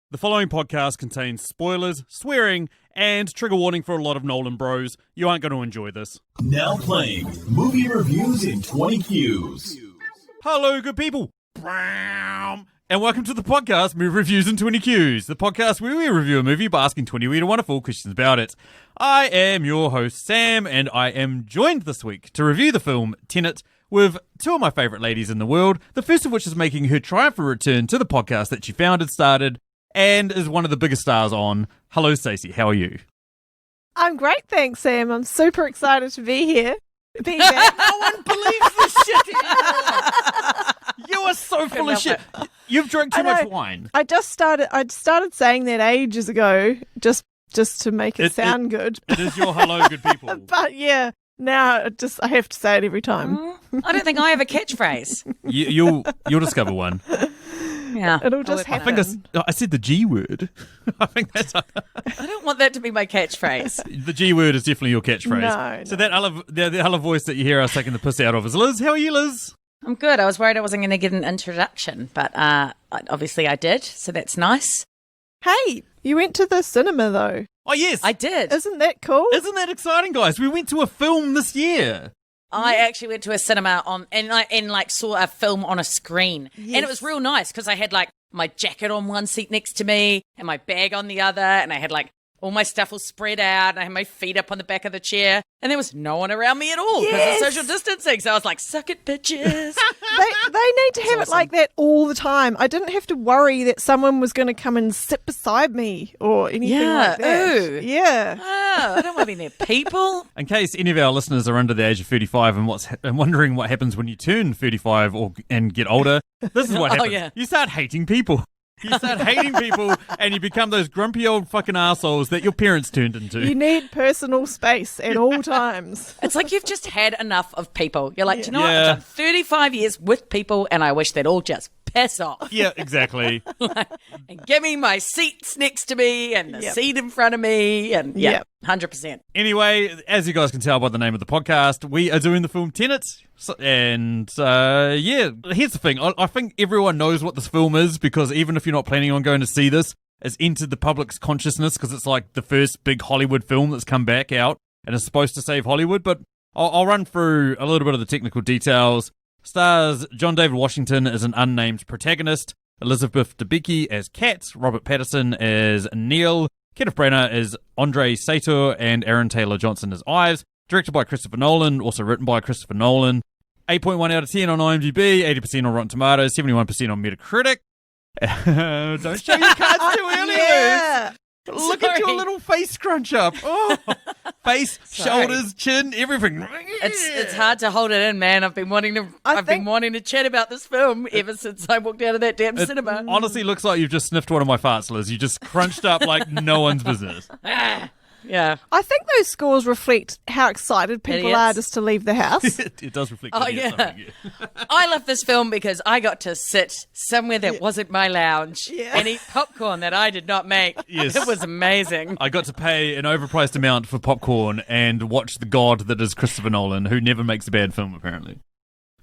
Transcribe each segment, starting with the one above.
The following podcast contains spoilers, swearing, and trigger warning for a lot of Nolan bros. You aren't going to enjoy this. Now playing movie reviews in 20 Qs. Hello, good people. And welcome to the podcast, Movie Reviews in 20 Qs, the podcast where we review a movie by asking 20 weird and wonderful questions about it. I am your host, Sam, and I am joined this week to review the film Tenet with two of my favourite ladies in the world, the first of which is making her triumphant return to the podcast that she founded, started, and is one of the biggest stars on. Hello, Stacey. How are you? I'm great, thanks, Sam. I'm super excited to be here. Be back. No one believes this shit anymore. You are so full of shit. You've drank too much wine. I started saying that ages ago, just to make it sound good. It is your hello, good people. But yeah, now I have to say it every time. I don't think I have a catchphrase. You'll discover one. Yeah, it'll just happen. I think I said the G word. I think that's. I don't want that to be my catchphrase. The G word is definitely your catchphrase. No. So that other voice that you hear us taking the piss out of is Liz. How are you, Liz? I'm good. I was worried I wasn't going to get an introduction, but obviously I did, so that's nice. Hey, you went to the cinema though. Oh yes, I did. Isn't that cool? Isn't that exciting, guys? We went to a film this year. I actually went to a cinema and saw a film on a screen, and it was real nice because I had like my jacket on one seat next to me and my bag on the other, and I had like all my stuff all spread out, and I had my feet up on the back of the chair, and there was no one around me at all because of social distancing. So I was like, "Suck it, bitches." They need to have it like that all the time. I didn't have to worry that someone was going to come and sit beside me or anything like that. Ooh. Yeah. Oh, I don't want to be near people. In case any of our listeners are under the age of 35 and wondering what happens when you turn 35 and get older, this is what happens. Yeah. You start hating people. You start hating people and you become those grumpy old fucking assholes that your parents turned into. You need personal space at all times. It's like you've just had enough of people. You're like, do you know what? Yeah. I've done 35 years with people and I wish they'd all just piss off. Yeah, exactly. And give me my seats next to me and the seat in front of me. And 100%. Anyway, as you guys can tell by the name of the podcast, we are doing the film Tenet. And here's the thing. I think everyone knows what this film is because even if you're not planning on going to see this, it's entered the public's consciousness because it's like the first big Hollywood film that's come back out and is supposed to save Hollywood. But I'll run through a little bit of the technical details. Stars John David Washington as an unnamed protagonist, Elizabeth Debicki as Kat, Robert Pattinson as Neil, Kenneth Branagh as Andre Sator, and Aaron Taylor Johnson as Ives. Directed by Christopher Nolan, also written by Christopher Nolan. 8.1 out of 10 on IMDb, 80% on Rotten Tomatoes, 71% on Metacritic. Don't show your cards too early, Liz. Look at your little face scrunch up. Oh, face, shoulders, chin, everything. It's hard to hold it in, man. I've been wanting to chat about this film ever since I walked out of that damn cinema. Honestly looks like you've just sniffed one of my farts, Liz. You just crunched up like no one's business. Yeah. I think those scores reflect how excited people are just to leave the house. It does reflect. Oh, yeah. I love this film because I got to sit somewhere that wasn't my lounge and eat popcorn that I did not make. Yes. It was amazing. I got to pay an overpriced amount for popcorn and watch the god that is Christopher Nolan, who never makes a bad film, apparently.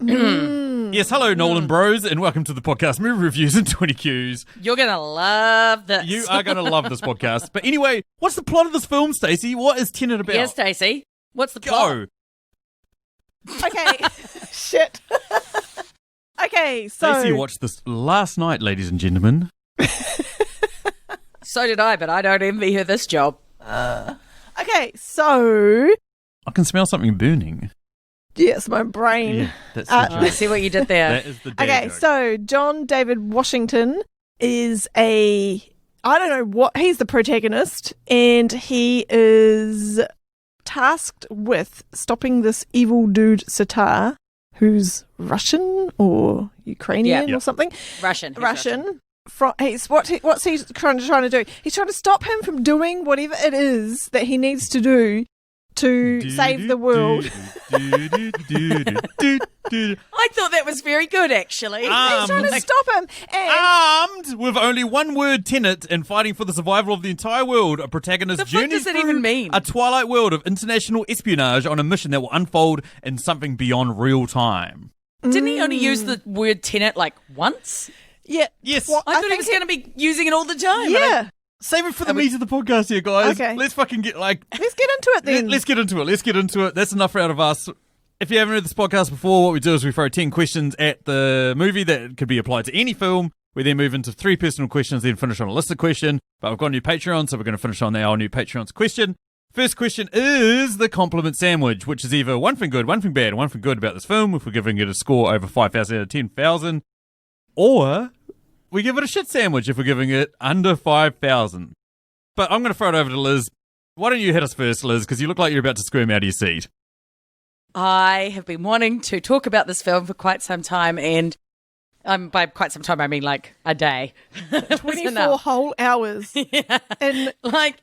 Yes, hello, Nolan bros, and welcome to the podcast Movie Reviews in 20 Qs. You're going to love this. You are going to love this podcast. But anyway, what's the plot of this film, Stacey? What is Tenet about? Yes, Stacey. What's the plot? Go. Okay. Shit. Okay, so... Stacey watched this last night, ladies and gentlemen. So did I, but I don't envy her this job. Okay, so... I can smell something burning. Yes, my brain. Yeah, that's the I see what you did there. That is the dad Okay, joke. so John David Washington is I don't know what, he's the protagonist, and he is tasked with stopping this evil dude, Sitar, who's Russian or Ukrainian or something. Russian. What's he trying to do? He's trying to stop him from doing whatever it is that he needs to do to save the world. I thought that was very good, actually. He's trying to stop him. And Armed with only one word, Tenet, and fighting for the survival of the entire world, a protagonist The fuck journeys does that through even mean? a twilight world of international espionage on a mission that will unfold in something beyond real time. Didn't he only use the word Tenet like once? Yeah. Yes. I thought he was going to be using it all the time. Yeah. Save it for the meat of the podcast here, guys. Okay. Let's fucking get Let's get into it then. Let's get into it. That's enough out of us. If you haven't heard this podcast before, what we do is we throw 10 questions at the movie that could be applied to any film. We then move into 3 personal questions, then finish on a listed question. But we've got a new Patreon, so we're going to finish on our new Patreon's question. First question is the compliment sandwich, which is either one thing good, one thing bad, one thing good about this film, if we're giving it a score over 5,000 out of 10,000, or we give it a shit sandwich if we're giving it under 5,000. But I'm going to throw it over to Liz. Why don't you hit us first, Liz, because you look like you're about to squirm out of your seat. I have been wanting to talk about this film for quite some time, and by quite some time I mean like a day. 24 whole hours in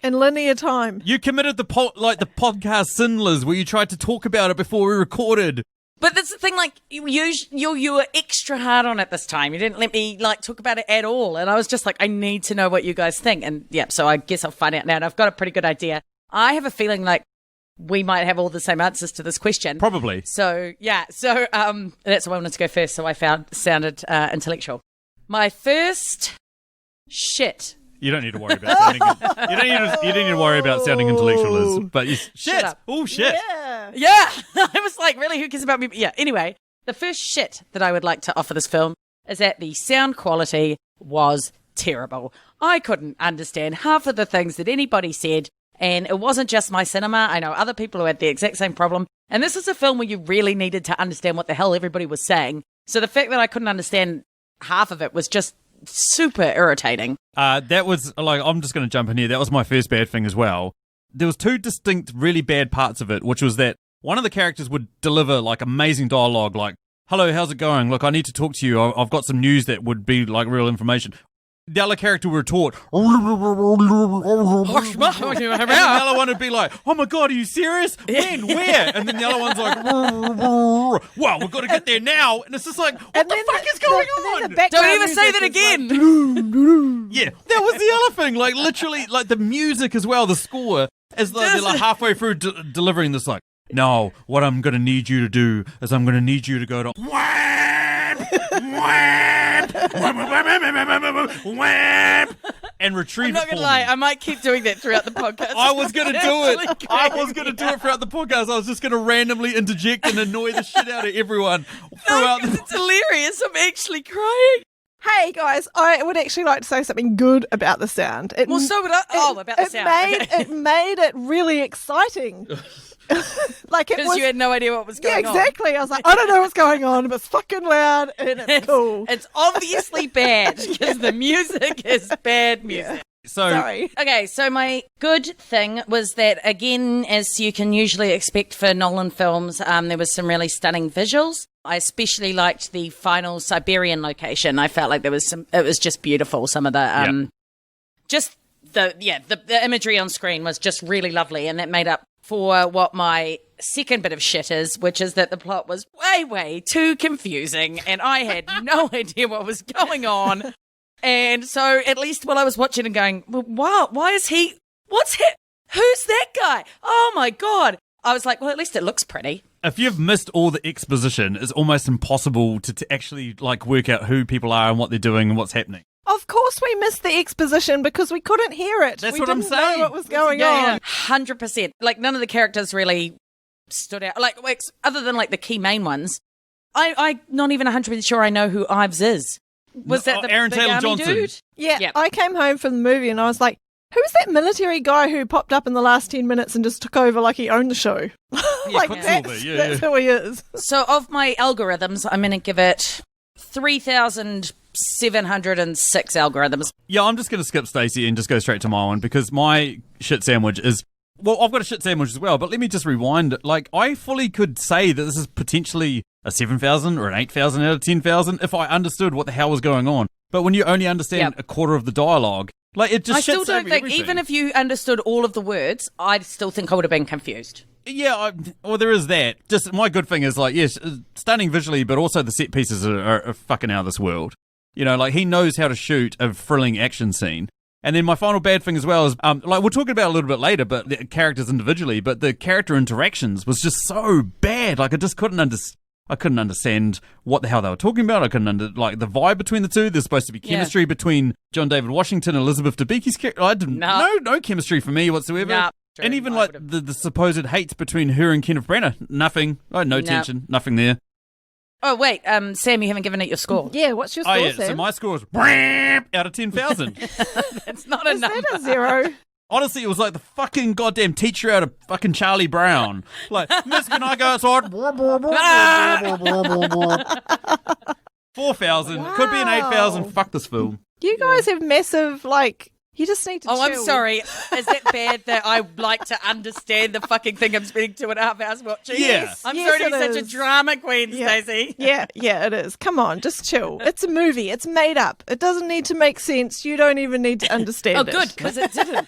linear time. You committed the podcast sin, Liz, where you tried to talk about it before we recorded. But that's the thing, like, you were extra hard on it this time. You didn't let me, talk about it at all. And I was just like, I need to know what you guys think. And, so I guess I'll find out now. And I've got a pretty good idea. I have a feeling like we might have all the same answers to this question. Probably. So, that's why I wanted to go first. So I sounded intellectual. My first shit. You don't need to worry about sounding. You don't need to worry about sounding intellectual, Liz. But shit. Oh shit. Yeah. I was like, really? Who cares about me? Yeah. Anyway, the first shit that I would like to offer this film is that the sound quality was terrible. I couldn't understand half of the things that anybody said, and it wasn't just my cinema. I know other people who had the exact same problem. And this is a film where you really needed to understand what the hell everybody was saying. So the fact that I couldn't understand half of it was just super irritating. That was I'm just going to jump in here. That was my first bad thing as well. There was 2 distinct, really bad parts of it, which was that one of the characters would deliver amazing dialogue, like, "Hello, how's it going? Look, I need to talk to you. I've got some news that would be real information." The other character would retort, and the other one would be like, "Oh my god, are you serious? When? Where?" And then the other one's like, "Well, we've got to get there now." And it's just like, what the fuck is going on? Don't even say that again. Yeah, that was the other thing. Literally, the music as well, the score, as they're halfway through delivering this, "No, what I'm going to need you to do is I'm going to need you to go to and retrieve I'm not it for gonna lie, me." I might keep doing that throughout the podcast. I was going to do it. I was going to do it throughout the podcast. I was just going to randomly interject and annoy the shit out of everyone throughout it's hilarious. I'm actually crying. Hey guys, I would actually like to say something good about the sound. Well, so would I. About the sound. It made it really exciting. Because you had no idea what was going on. Yeah, exactly. I was like, I don't know what's going on, but it's fucking loud and it's cool. It's obviously bad because the music is bad music. Yeah. Sorry. Okay, so my good thing was that, again, as you can usually expect for Nolan films, there was some really stunning visuals. I especially liked the final Siberian location. I felt like it was just beautiful. Some of the, the imagery on screen was just really lovely, and that made up for what my second bit of shit is, which is that the plot was way, way too confusing, and I had no idea what was going on. And so at least while I was watching and going, well, wow, why is he, who's that guy? Oh my God. I was like, well, at least it looks pretty. If you've missed all the exposition, it's almost impossible to actually work out who people are and what they're doing and what's happening. Of course we missed the exposition because we couldn't hear it. That's we what I'm didn't saying. know what was going on. 100%. None of the characters really stood out. Other than the key main ones. I'm not even 100% sure I know who Ives is. Was that the Aaron big Taylor army Johnson? Dude? Yeah, Yep. I came home from the movie and I was like, who's that military guy who popped up in the last 10 minutes and just took over like he owned the show? That's who he is. So of my algorithms, I'm going to give it 3,706 algorithms. Yeah, I'm just going to skip Stacey and just go straight to my one because my shit sandwich is... Well, I've got a shit sandwich as well, but let me just rewind it. I fully could say that this is potentially a 7,000 or an 8,000 out of 10,000 if I understood what the hell was going on. But when you only understand a quarter of the dialogue, it just I still shits don't over think, everything. even if you understood all of the words, I still think I would have been confused. Yeah, there is that. Just my good thing is yes, stunning visually, but also the set pieces are fucking out of this world. You know, he knows how to shoot a thrilling action scene. And then my final bad thing as well is, we'll talk about it a little bit later, but the characters individually, but the character interactions was just so bad. I just couldn't understand. I couldn't understand what the hell they were talking about. I couldn't like the vibe between the two. There's supposed to be chemistry between John David Washington and Elizabeth Debicki's character. I didn't no chemistry for me whatsoever. No. And even like the supposed hate between her and Kenneth Branagh, nothing. No tension, nothing there. Oh wait, Sam, you haven't given it your score. Yeah, what's your score, Sam? So my score is out of 10,000. That's not a number. Is that a 0? Honestly, it was like the fucking goddamn teacher out of fucking Charlie Brown. Like, Miss, can I go outside? 4,000. Could be an 8,000. Fuck this film. You guys have massive, you just need to chill. I'm sorry. Is that bad that I like to understand the fucking thing I'm spending 2.5 hours watching? Yeah. I'm Yes, sorry to be it such a is. drama queen, Yeah. Stacey. Yeah, it is. Come on, just chill. It's a movie. It's made up. It doesn't need to make sense. You don't even need to understand Oh, it. good, because it didn't.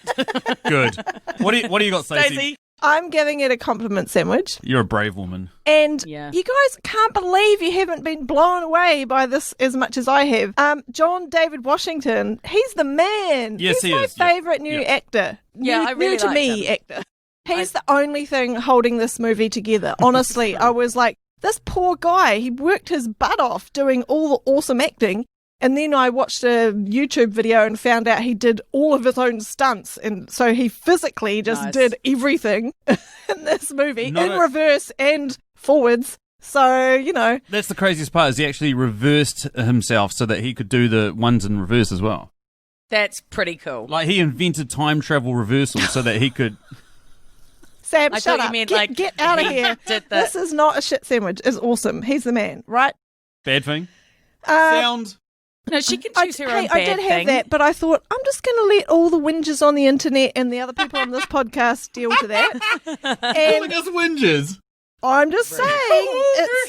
Good. What do you got, Stacey? Stacey. I'm giving it a compliment sandwich. You're a brave woman. And Yeah. you guys can't believe you haven't been blown away by this as much as I have. John David Washington, he's the man. Yes, he's he my is. Yeah. favourite new actor. Yeah, new, I really new to liked me him. actor. He's the only thing holding this movie together. Honestly, I was like, this poor guy, he worked his butt off doing all the awesome acting. And then I watched a YouTube video and found out he did all of his own stunts. And so he physically just did everything in this movie in reverse and forwards. So, That's the craziest part, is he actually reversed himself so that he could do the ones in reverse as well. That's pretty cool. Like, he invented time travel reversal so that he could... Sam, I shut thought you up. meant, Get out of he here. did the- This is not a shit sandwich. It's awesome. He's the man, right? Bad thing? Uh, Sound... No, she can choose her own Hey, bad I did have thing. that, but I thought I'm just going to let all the whingers on the internet and the other people on this podcast deal to that. And us whinges. I'm just saying,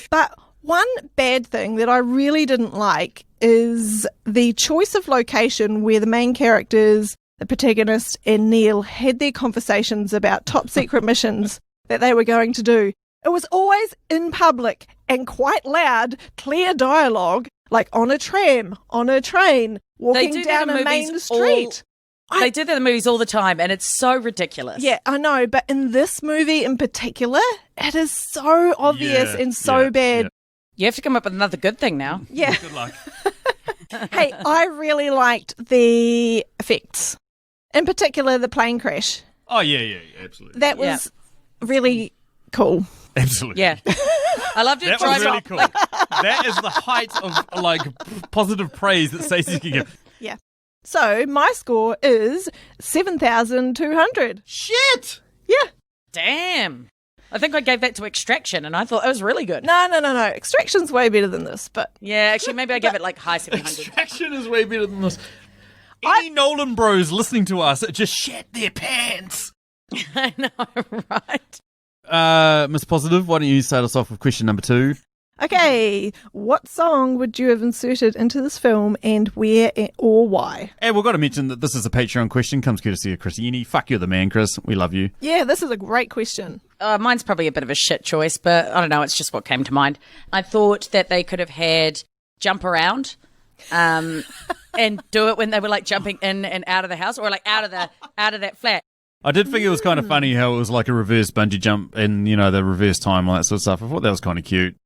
but one bad thing that I really didn't like is the choice of location where the main characters, the protagonist and Neil, had their conversations about top secret missions that they were going to do. It was always in public and quite loud, clear dialogue. Like on a tram, on a train, walking do that down in a main movies street. They do that in the movies all the time, and it's so ridiculous. Yeah, I know, but in this movie in particular, it is so obvious and so bad. You have to come up with another good thing now. Yeah. Good luck. Hey, I really liked the effects. In particular, the plane crash. Oh, yeah, absolutely. That was really cool. Absolutely. Yeah. I loved it That was driving really cool. That is the height of, positive praise that Stacey can give. Yeah. So, my score is 7,200. Shit! Yeah. Damn. I think I gave that to Extraction, and I thought it was really good. No. Extraction's way better than this, but... Yeah, actually, maybe I gave it high 700. Extraction is way better than this. Any Nolan bros listening to us just shat their pants. I know, right? Miss Positive, why don't you start us off with question number 2? Okay, what song would you have inserted into this film and where or why? And we've got to mention that this is a Patreon question, comes courtesy of Chris Yeni. Fuck you, the man, Chris. We love you. Yeah, this is a great question. Mine's probably a bit of a shit choice, but I don't know. It's just what came to mind. I thought that they could have had Jump Around and do it when they were jumping in and out of the house, or out of that flat. I did think it was kind of funny how it was like a reverse bungee jump and, the reverse time, all that sort of stuff. I thought that was kind of cute.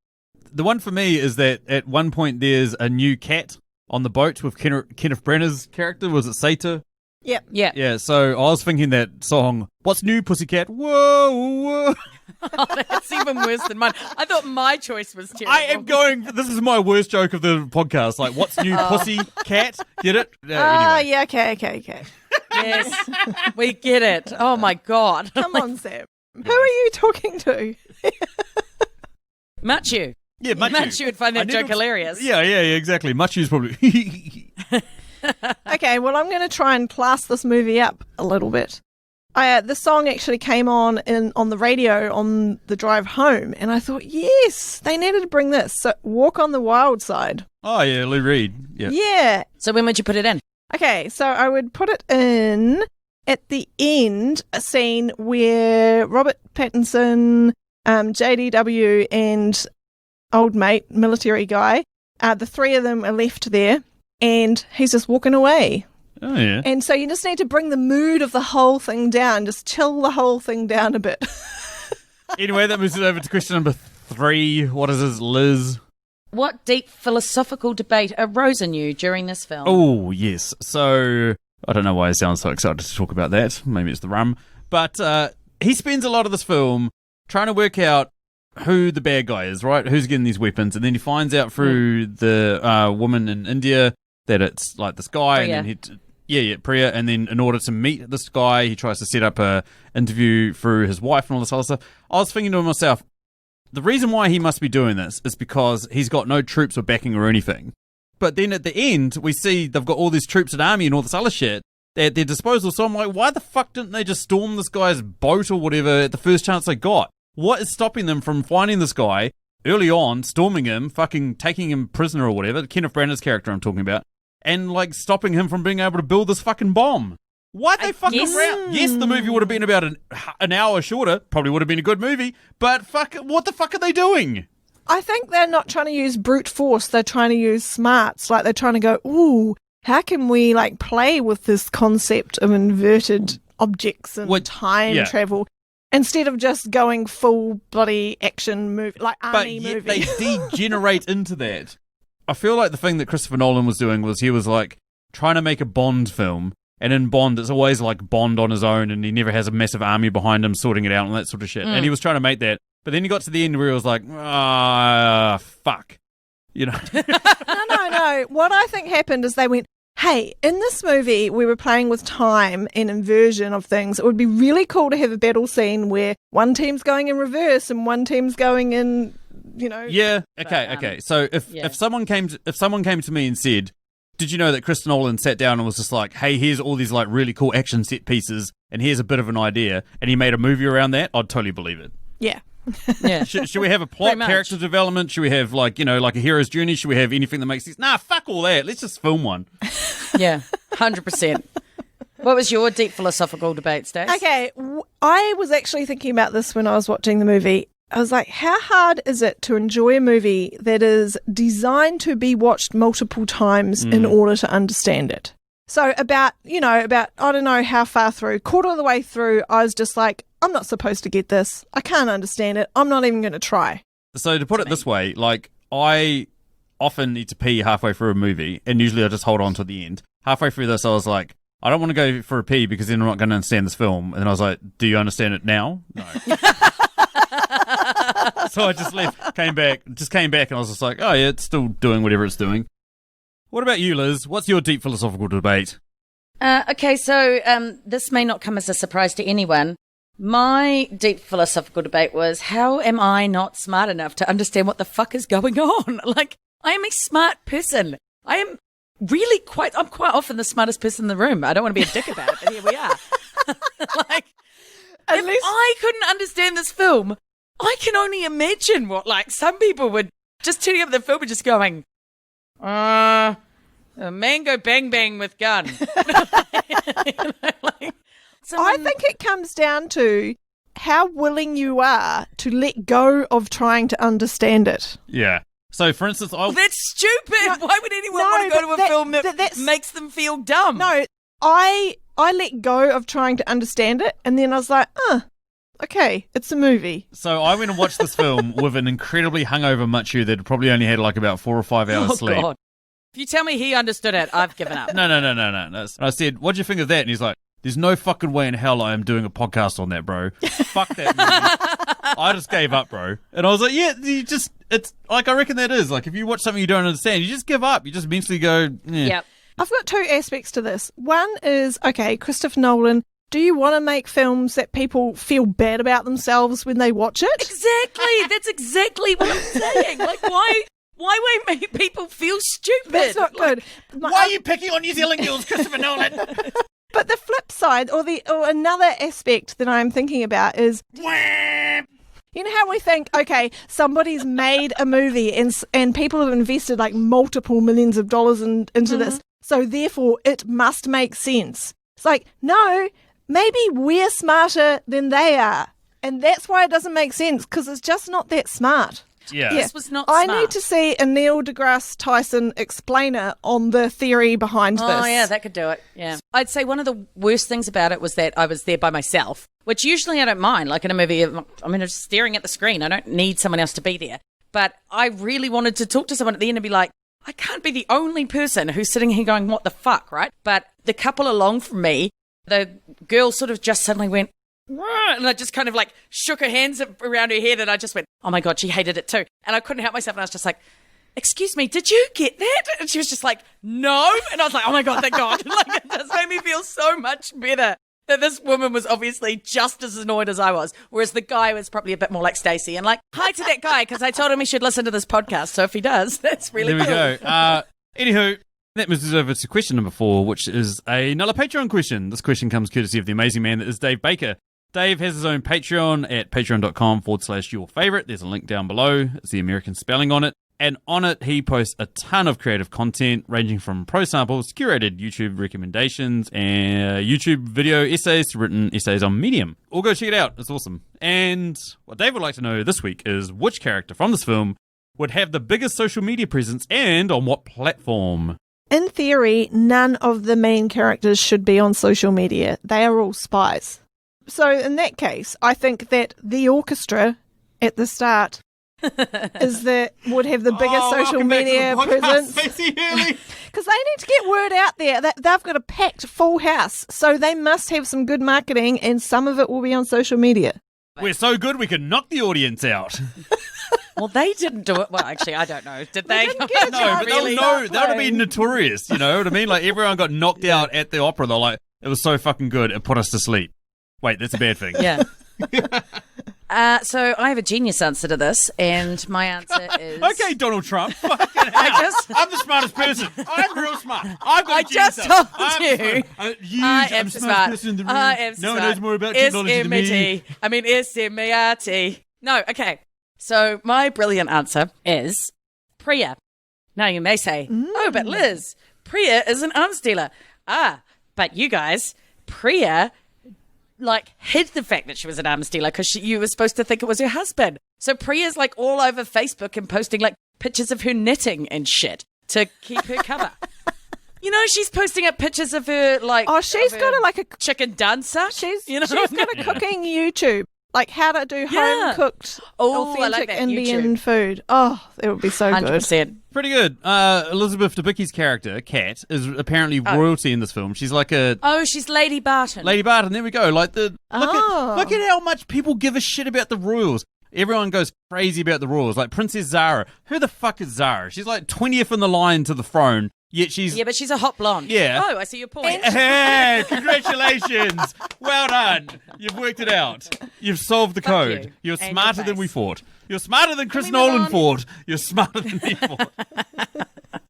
The one for me is that at one point there's a new cat on the boat with Kenneth Branagh's character. Was it Sato? Yep. Yeah. Yeah, so I was thinking that song, What's New, Pussycat? Whoa, whoa. Oh, that's even worse than mine. I thought my choice was terrible. I am going, this is my worst joke of the podcast. What's new, Pussycat? Get it? Anyway. Yeah, okay. Yes, we get it. Oh, my God. Come on, Sam. Who are you talking to? Machu. Yeah, Machu would find that joke hilarious. Yeah, exactly. Machu's probably... Okay, well, I'm going to try and class this movie up a little bit. The song actually came on the radio on the drive home, and I thought, yes, they needed to bring this. So, Walk on the Wild Side. Oh, yeah, Lou Reed. Yeah. Yeah. So when would you put it in? Okay, so I would put it in at the end, a scene where Robert Pattinson, JDW, and old mate, military guy, the three of them are left there, and he's just walking away. Oh, yeah. And so you just need to bring the mood of the whole thing down, just chill the whole thing down a bit. Anyway, that moves it over to question number 3, what is this, Liz? What deep philosophical debate arose in you during this film? Oh, yes. So, I don't know why I sound so excited to talk about that. Maybe it's the rum. But he spends a lot of this film trying to work out who the bad guy is, right? Who's getting these weapons. And then he finds out through the woman in India that it's like this guy. Priya. And then Priya. And then in order to meet this guy, he tries to set up a interview through his wife and all this other stuff. I was thinking to myself, the reason why he must be doing this is because he's got no troops or backing or anything. But then at the end, we see they've got all these troops and army and all this other shit at their disposal. So I'm like, why the fuck didn't they just storm this guy's boat or whatever at the first chance they got? What is stopping them from finding this guy early on, storming him, fucking taking him prisoner or whatever, Kenneth Branagh's character I'm talking about, and like stopping him from being able to build this fucking bomb? Why'd they fuck around? Yes, the movie would have been about an hour shorter. Probably would have been a good movie. But fuck, what the fuck are they doing? I think they're not trying to use brute force. They're trying to use smarts. Like, they're trying to go, ooh, how can we, like, play with this concept of inverted objects and time travel instead of just going full bloody action movie, like army movie. But yet they degenerate into that. I feel like the thing that Christopher Nolan was doing was he was, like, trying to make a Bond film. And in Bond, it's always like Bond on his own, and he never has a massive army behind him sorting it out and that sort of shit. And he was trying to make that. But then he got to the end where he was like, fuck. You know? No. What I think happened is they went, hey, in this movie, we were playing with time and inversion of things. It would be really cool to have a battle scene where one team's going in reverse and one team's going in, you know. Yeah, okay. So if someone came to me and said, did you know that Chris Nolan sat down and was just like, hey, here's all these like really cool action set pieces and here's a bit of an idea, and he made a movie around that, I'd totally believe it. Yeah. Yeah. Should we have a plot, character development? Should we have like, you know, like a hero's journey? Should we have anything that makes sense? Nah, fuck all that. Let's just film one. Yeah, 100%. What was your deep philosophical debate, Stace? Okay, I was actually thinking about this when I was watching the movie. I was like, how hard is it to enjoy a movie that is designed to be watched multiple times in order to understand it? So about, I don't know how far through, quarter of the way through, I was just like, I'm not supposed to get this. I can't understand it. I'm not even going to try. So to put it this way, like, I often need to pee halfway through a movie, and usually I just hold on to the end. Halfway through this, I was like, I don't want to go for a pee because then I'm not going to understand this film. And then I was like, do you understand it now? No. So I just came back, and I was just like, oh yeah, it's still doing whatever it's doing. What about you, Liz? What's your deep philosophical debate? Okay, so this may not come as a surprise to anyone. My deep philosophical debate was, how am I not smart enough to understand what the fuck is going on? Like, I am a smart person. I'm quite often the smartest person in the room. I don't want to be a dick about it, but here we are. Like, if I couldn't understand this film, I can only imagine what, like, some people would just turning up the film and just going, a man go bang bang with gun. I think it comes down to how willing you are to let go of trying to understand it. Yeah. So, for instance, that's stupid. Why would anyone want to go to a film that makes them feel dumb? No, I let go of trying to understand it, and then I was like, okay, it's a movie. So I went and watched this film with an incredibly hungover Machu that probably only had like about 4 or 5 hours sleep. God. If you tell me he understood it, I've given up. No. And I said, what'd you think of that? And he's like, there's no fucking way in hell I am doing a podcast on that, bro. Fuck that movie. I just gave up, bro. And I was like, yeah, it's like, I reckon that is. Like, if you watch something you don't understand, you just give up. You just mentally go, Yep. I've got 2 aspects to this. One is, okay, Christopher Nolan, do you want to make films that people feel bad about themselves when they watch it? Exactly. That's exactly what I'm saying. Like, why make people feel stupid? That's not good. Why are you picking on New Zealand girls, Christopher Nolan? But the flip side, or another aspect that I'm thinking about is, you know how we think, okay, somebody's made a movie and people have invested like multiple millions of dollars into this, so therefore it must make sense. It's like, no, maybe we're smarter than they are, and that's why it doesn't make sense, because it's just not that smart. Yeah. This was not I smart. need to see a Neil deGrasse Tyson explainer on the theory behind this. Oh, yeah, that could do it. Yeah. I'd say one of the worst things about it was that I was there by myself, which usually I don't mind. Like in a movie, I'm just staring at the screen. I don't need someone else to be there. But I really wanted to talk to someone at the end and be like, I can't be the only person who's sitting here going, what the fuck, right? But the couple along from me, the girl sort of just suddenly went, "Wah," and I just kind of like shook her hands around her head and I just went, oh my God, she hated it too. And I couldn't help myself and I was just like, excuse me, did you get that? And she was just like, no. And I was like, oh my God, thank God. Like, it just made me feel so much better that this woman was obviously just as annoyed as I was, whereas the guy was probably a bit more like Stacey. And like, hi to that guy, because I told him he should listen to this podcast. So if he does, that's really There we cool. go. Anywho, that moves us over to question number 4, which is another Patreon question. This question comes courtesy of the amazing man that is Dave Baker. Dave has his own Patreon at patreon.com/yourfavorite. There's a link down below. It's the American spelling on it. And on it, he posts a ton of creative content ranging from pro samples, curated YouTube recommendations, and YouTube video essays to written essays on Medium. All go check it out. It's awesome. And what Dave would like to know this week is which character from this film would have the biggest social media presence and on what platform? In theory, none of the main characters should be on social media. They are all spies. So in that case, I think that the orchestra at the start would have the biggest social media presence. Because they need to get word out there that they've got a packed full house. So they must have some good marketing and some of it will be on social media. We're so good we can knock the audience out. Well, they didn't do it. Well, actually, I don't know. Did they? didn't get a No, chance but really they'll know. that That would way. be notorious, you know what I mean? Like, everyone got knocked out at the opera. They're like, it was so fucking good, it put us to sleep. Wait, that's a bad thing. Yeah. So I have a genius answer to this, and my answer is... Okay, Donald Trump. Fucking hell. I'm the smartest person. I'm real smart. I've got I a genius just answer. told you. I'm I am the smartest smart. person in the room. I am No one smart. knows more about technology than me. S-M-E-T. I mean, S-M-E-R-T. No, okay. So my brilliant answer is Priya. Now you may say, oh, but Liz, Priya is an arms dealer. Ah, but you guys, Priya hid the fact that she was an arms dealer because you were supposed to think it was her husband. So Priya's like all over Facebook and posting like pictures of her knitting and shit to keep her cover. You know, she's posting up pictures of her She's got a chicken dancer. she's you know? got a cooking YouTube. Like how to do home cooked Oh, I like authentic that, Indian food. Oh, it would be so good. 100%. Pretty good. Elizabeth Debicki's character, Kat, is apparently royalty in this film. She's like a... Oh, she's Lady Barton. Lady Barton, there we go. Like look Oh. at how much people give a shit about the royals. Everyone goes crazy about the royals. Like Princess Zara. Who the fuck is Zara? She's like 20th in the line to the throne, yet she's... Yeah, but she's a hot blonde. Yeah. Oh, I see your point. Hey, congratulations. Well done. You've worked it out. You've solved the Fuck code. you. You're And smarter your than we face. thought. You're smarter than Chris we move Nolan on? thought. You're smarter than me thought.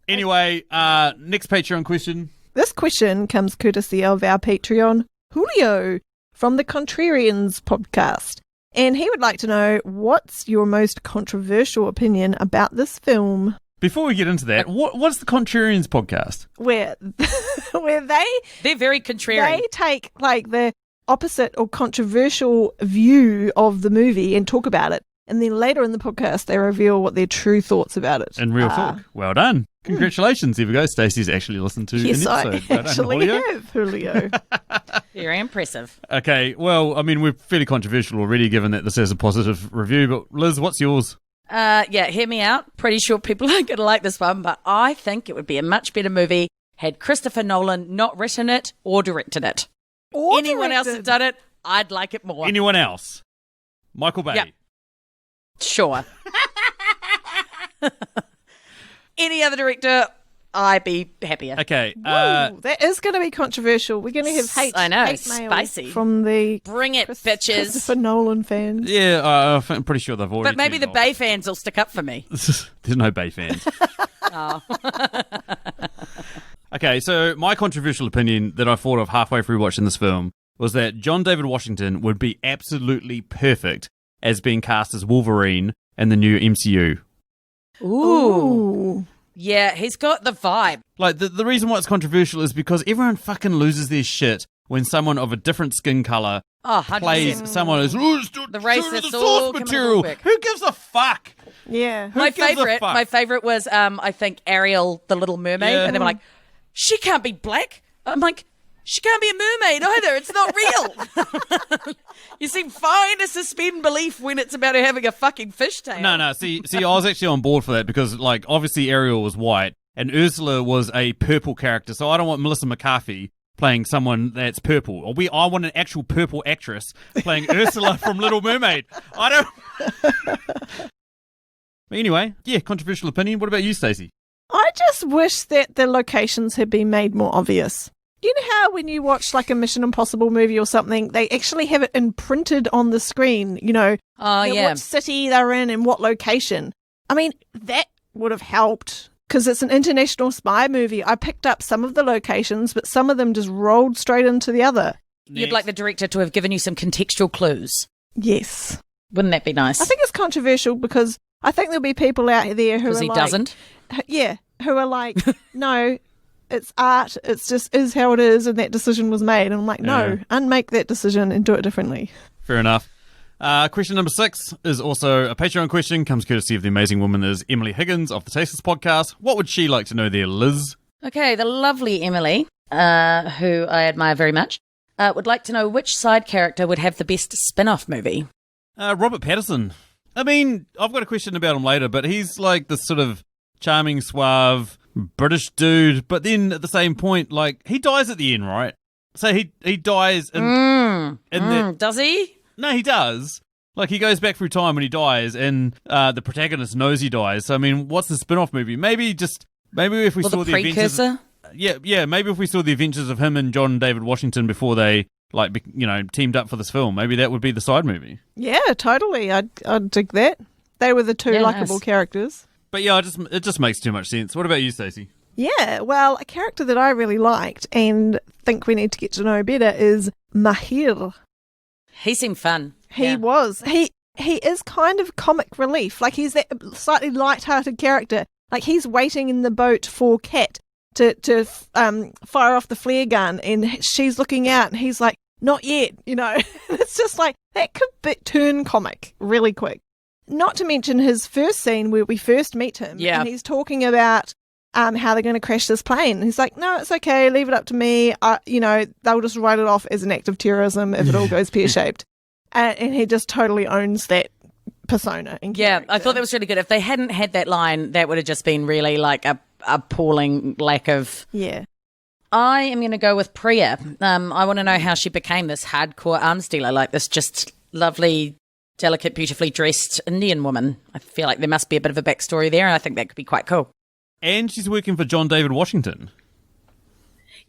Anyway, next Patreon question. This question comes courtesy of our Patreon, Julio, from the Contrarians podcast. And he would like to know, what's your most controversial opinion about this film? Before we get into that, what's the Contrarians podcast? Where They're very contrarian. they take like the opposite or controversial view of the movie and talk about it. And then later in the podcast, they reveal what their true thoughts about it In real are. talk. Well done. Congratulations. Here we go. Stacey's actually listened to Yes, an I episode. Well done, actually Julio. have, Julio. Very impressive. Okay, well, I mean, we're fairly controversial already given that this has a positive review, but Liz, what's yours? Yeah, hear me out. Pretty sure people aren't going to like this one, but I think it would be a much better movie had Christopher Nolan not written it or directed it. Or Anyone else directed. had done it, I'd like it more. Anyone else? Michael Bay. Yep. Sure. Any other director, I'd be happier. Okay, Ooh, that is going to be controversial. We're going to have hate, I know, hate mail spicy. from the Bring it, bitches. Christopher Nolan fans. yeah, I'm pretty sure they've already But maybe the tuned Bay fans will stick up for me. off. There's no Bay fans. Oh. Okay, so my controversial opinion that I thought of halfway through watching this film was that John David Washington would be absolutely perfect as being cast as Wolverine in the new MCU. Ooh. Yeah, he's got the vibe. Like, the reason why it's controversial is because everyone fucking loses their shit when someone of a different skin color Oh, 100%. plays someone who's The racist the all source come material. quick. Who gives a fuck? Yeah. Who My gives a fuck? favorite was I think Ariel, the Little Mermaid, Yeah. and they were like, she can't be black. I'm like, she can't be a mermaid either. It's not real. You seem fine to suspend belief when it's about her having a fucking fishtail. No. See, I was actually on board for that because, like, obviously Ariel was white and Ursula was a purple character, so I don't want Melissa McCarthy playing someone that's purple. I want an actual purple actress playing Ursula from Little Mermaid. I don't. But anyway, yeah, controversial opinion. What about you, Stacey? I just wish that the locations had been made more obvious. You know how when you watch like a Mission Impossible movie or something, they actually have it imprinted on the screen, Oh, yeah. what city they're in and what location. I mean, that would have helped because it's an international spy movie. I picked up some of the locations, but some of them just rolled straight into the other. You'd like the director to have given you some contextual clues. Yes. Wouldn't that be nice? I think it's controversial because I think there'll be people out there who are Because he like... doesn't. Yeah, who are like, no, it's art, it's just is how it is, and that decision was made. And I'm like, no, unmake that decision and do it differently. Fair enough. Question number 6 is also a Patreon question, comes courtesy of the amazing woman is Emily Higgins of the Tasteless Podcast. What would she like to know there, Liz? Okay, the lovely Emily, who I admire very much, would like to know which side character would have the best spin-off movie. Robert Pattinson. I mean, I've got a question about him later, but he's like this sort of charming, suave, British dude, but then at the same point, like, he dies at the end, right? So he dies in Does he? No, he does. Like, he goes back through time when he dies, and the protagonist knows he dies. So, I mean, what's the spin-off movie? Maybe if we saw the adventures... precursor? Yeah, maybe if we saw the adventures of him and John David Washington before they, teamed up for this film, maybe that would be the side movie. Yeah, totally. I'd dig that. They were the two likable characters. But yeah, it just makes too much sense. What about you, Stacey? Yeah, well, a character that I really liked and think we need to get to know better is Mahir. He seemed fun. He was. He is kind of comic relief. Like, he's that slightly light-hearted character. Like, he's waiting in the boat for Kat to fire off the flare gun, and she's looking out, and he's like, not yet, It's just like, that could turn comic really quick. Not to mention his first scene where we first meet him, and he's talking about how they're going to crash this plane. And he's like, no, it's okay, leave it up to me. They'll just write it off as an act of terrorism if it all goes pear-shaped. And he just totally owns that persona. And character. I thought that was really good. If they hadn't had that line, that would have just been really like a appalling lack of... Yeah. I am going to go with Priya. I want to know how she became this hardcore arms dealer, like this just lovely... delicate, beautifully dressed Indian woman. I feel like there must be a bit of a backstory there, and I think that could be quite cool. And she's working for John David Washington.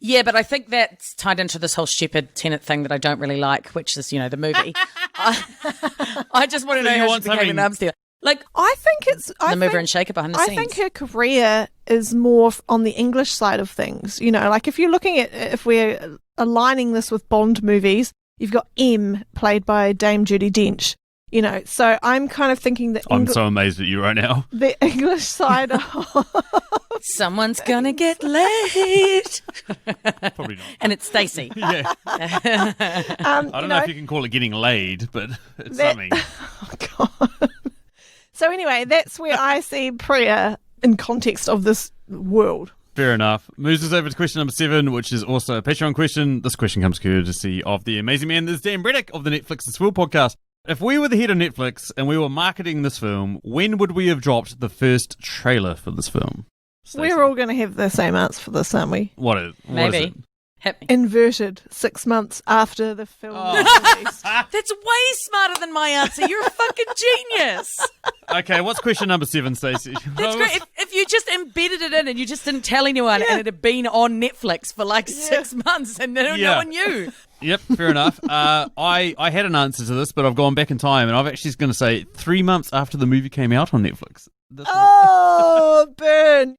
Yeah, but I think that's tied into this whole stupid Tenet thing that I don't really like, which is, the movie. I just want to know how she became an arms dealer. Like, I think it's... the mover and shaker behind the scenes. I think her career is more on the English side of things. Like if you're looking at... If we're aligning this with Bond movies, you've got M, played by Dame Judi Dench. So I'm kind of thinking that... I'm so amazed at you right now. The English side of... Someone's gonna get laid. Probably not. And it's Stacey. Yeah. I don't know if you can call it getting laid, but it's something. Oh, God. So anyway, that's where I see Priya in context of this world. Fair enough. Moves us over to question number 7, which is also a Patreon question. This question comes courtesy of the amazing man, there's Dan Breddick of the Netflix and Swill podcast. If we were the head of Netflix and we were marketing this film, when would we have dropped the first trailer for this film? Stacey? We're all going to have the same answer for this, aren't we? What is Maybe. it? Hit me. Inverted 6 months after the film was released. That's way smarter than my answer. You're a fucking genius. Okay, what's question number 7, Stacey? That's great. If you just embedded it in and you just didn't tell anyone and it had been on Netflix for like 6 months and no one knew. Yep, fair enough. I had an answer to this, but I've gone back in time, and I'm actually going to say 3 months after the movie came out on Netflix. Oh, burn.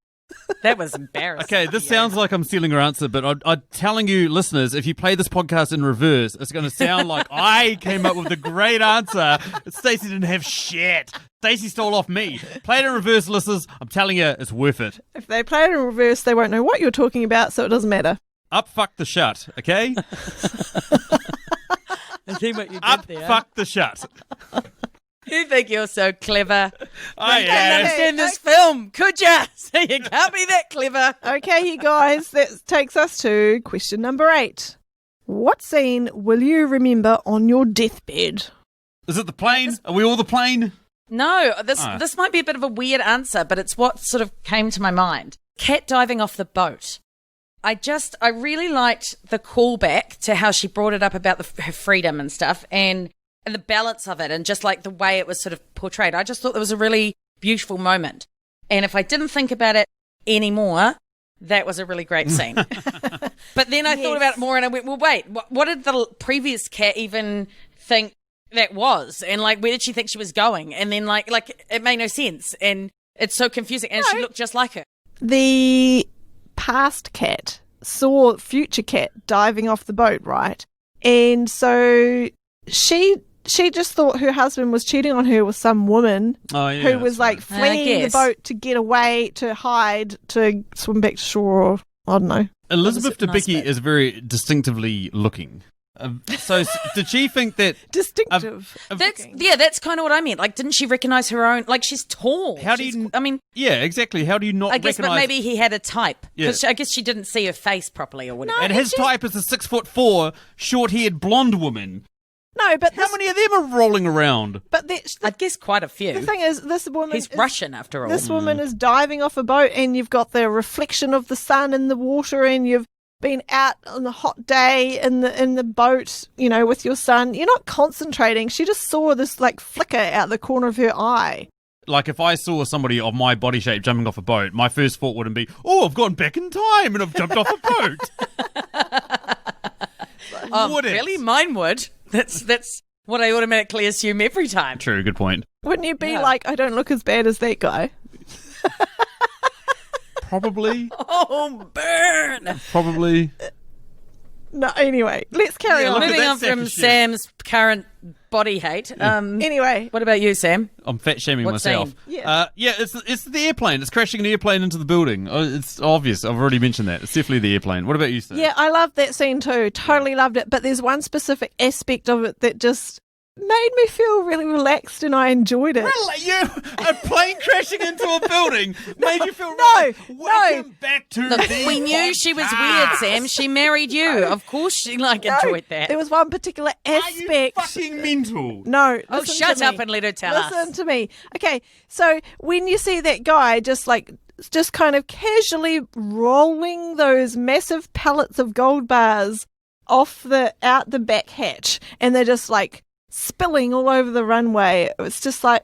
That was embarrassing. Okay, this sounds like I'm stealing her answer, but I'm telling you, listeners, if you play this podcast in reverse, it's going to sound like I came up with the great answer. Stacey didn't have shit. Stacey stole off me. Play it in reverse, listeners. I'm telling you, it's worth it. If they play it in reverse, they won't know what you're talking about, so it doesn't matter. Up, fuck the shut, okay? And then what you did Up, there. fuck the shut. You think you're so clever. I You can't am. understand this film, could ya? So you can't be that clever. Okay, you guys, that takes us to question number 8. What scene will you remember on your deathbed? Is it the plane? Are we all the plane? No, this might be a bit of a weird answer, but it's what sort of came to my mind. Cat diving off the boat. I really liked the callback to how she brought it up about her freedom and stuff, and the balance of it, and just like the way it was sort of portrayed. I just thought it was a really beautiful moment. And if I didn't think about it anymore, that was a really great scene. But then I thought about it more, and I went, well, wait, what did the previous cat even think that was? And like, where did she think she was going? And then like it made no sense, and it's so confusing. And she looked just like her. The past cat saw future cat diving off the boat, right? And so she just thought her husband was cheating on her with some woman who was like fleeing the boat to get away, to hide, to swim back to shore, or I don't know. Elizabeth Debicki is very distinctively looking. So did she think that... Distinctive. That's kind of what I meant. Like, didn't she recognise her own... Like, she's tall. How do you... I mean... Yeah, exactly. How do you not I guess, recognise... but maybe he had a type. Because I guess she didn't see her face properly or whatever. And his type is a 6'4", short-haired blonde woman. No, but how many of them are rolling around? But I guess quite a few. The thing is, this woman... He's Russian, after all. This woman is diving off a boat, and you've got the reflection of the sun in the water, and you've been out on a hot day in the boat, you know, with your son. You're not concentrating. She just saw this like flicker out the corner of her eye. Like, if I saw somebody of my body shape jumping off a boat, my first thought wouldn't be, oh, I've gone back in time and I've jumped off a boat. Would it? Really? Mine would. That's what I automatically assume every time. True, good point. Wouldn't you be like, I don't look as bad as that guy? Probably. Oh, burn! Probably. No, anyway, let's carry on. Moving on from Sam's current body hate. Anyway. What about you, Sam? I'm fat shaming myself. Scene? Yeah. It's the airplane. It's crashing an airplane into the building. It's obvious. I've already mentioned that. It's definitely the airplane. What about you, Sam? Yeah, I loved that scene too. Totally loved it. But there's one specific aspect of it that just made me feel really relaxed, and I enjoyed it. A plane crashing into a building made you feel welcome back to Look, the we knew she was weird, Sam. She married you. Of course she enjoyed that. There was one particular aspect. Are you fucking mental? No. Oh, shut up and let her tell us. Listen to me. Okay, so when you see that guy just kind of casually rolling those massive pallets of gold bars out the back hatch, and they're just like spilling all over the runway. It was just like,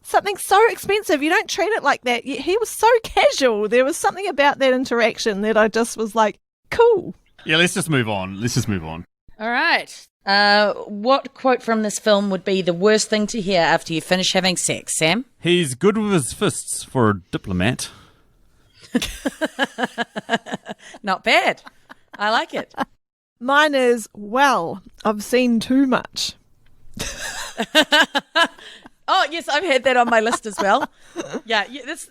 something so expensive. You don't treat it like that. He was so casual. There was something about that interaction that I just was like, cool. Yeah, let's just move on. All right. What quote from this film would be the worst thing to hear after you finish having sex, Sam? He's good with his fists for a diplomat. Not bad. I like it. Mine is, well, I've seen too much. Oh, yes, I've had that on my list as well. Yeah,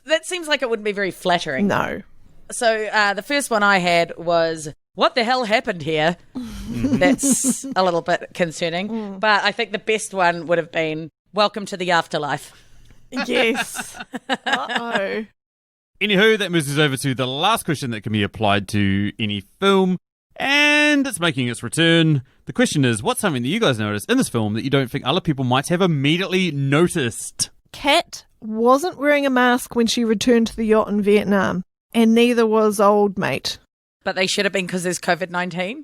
that seems like it wouldn't be very flattering. No. So the first one I had was, what the hell happened here? That's a little bit concerning. But I think the best one would have been, welcome to the afterlife. Yes. Uh-oh. Anywho, that moves us over to the last question that can be applied to any film. And it's making its return. The question is, what's something that you guys noticed in this film that you don't think other people might have immediately noticed? Kat wasn't wearing a mask when she returned to the yacht in Vietnam, and neither was old mate. But they should have been because there's COVID-19?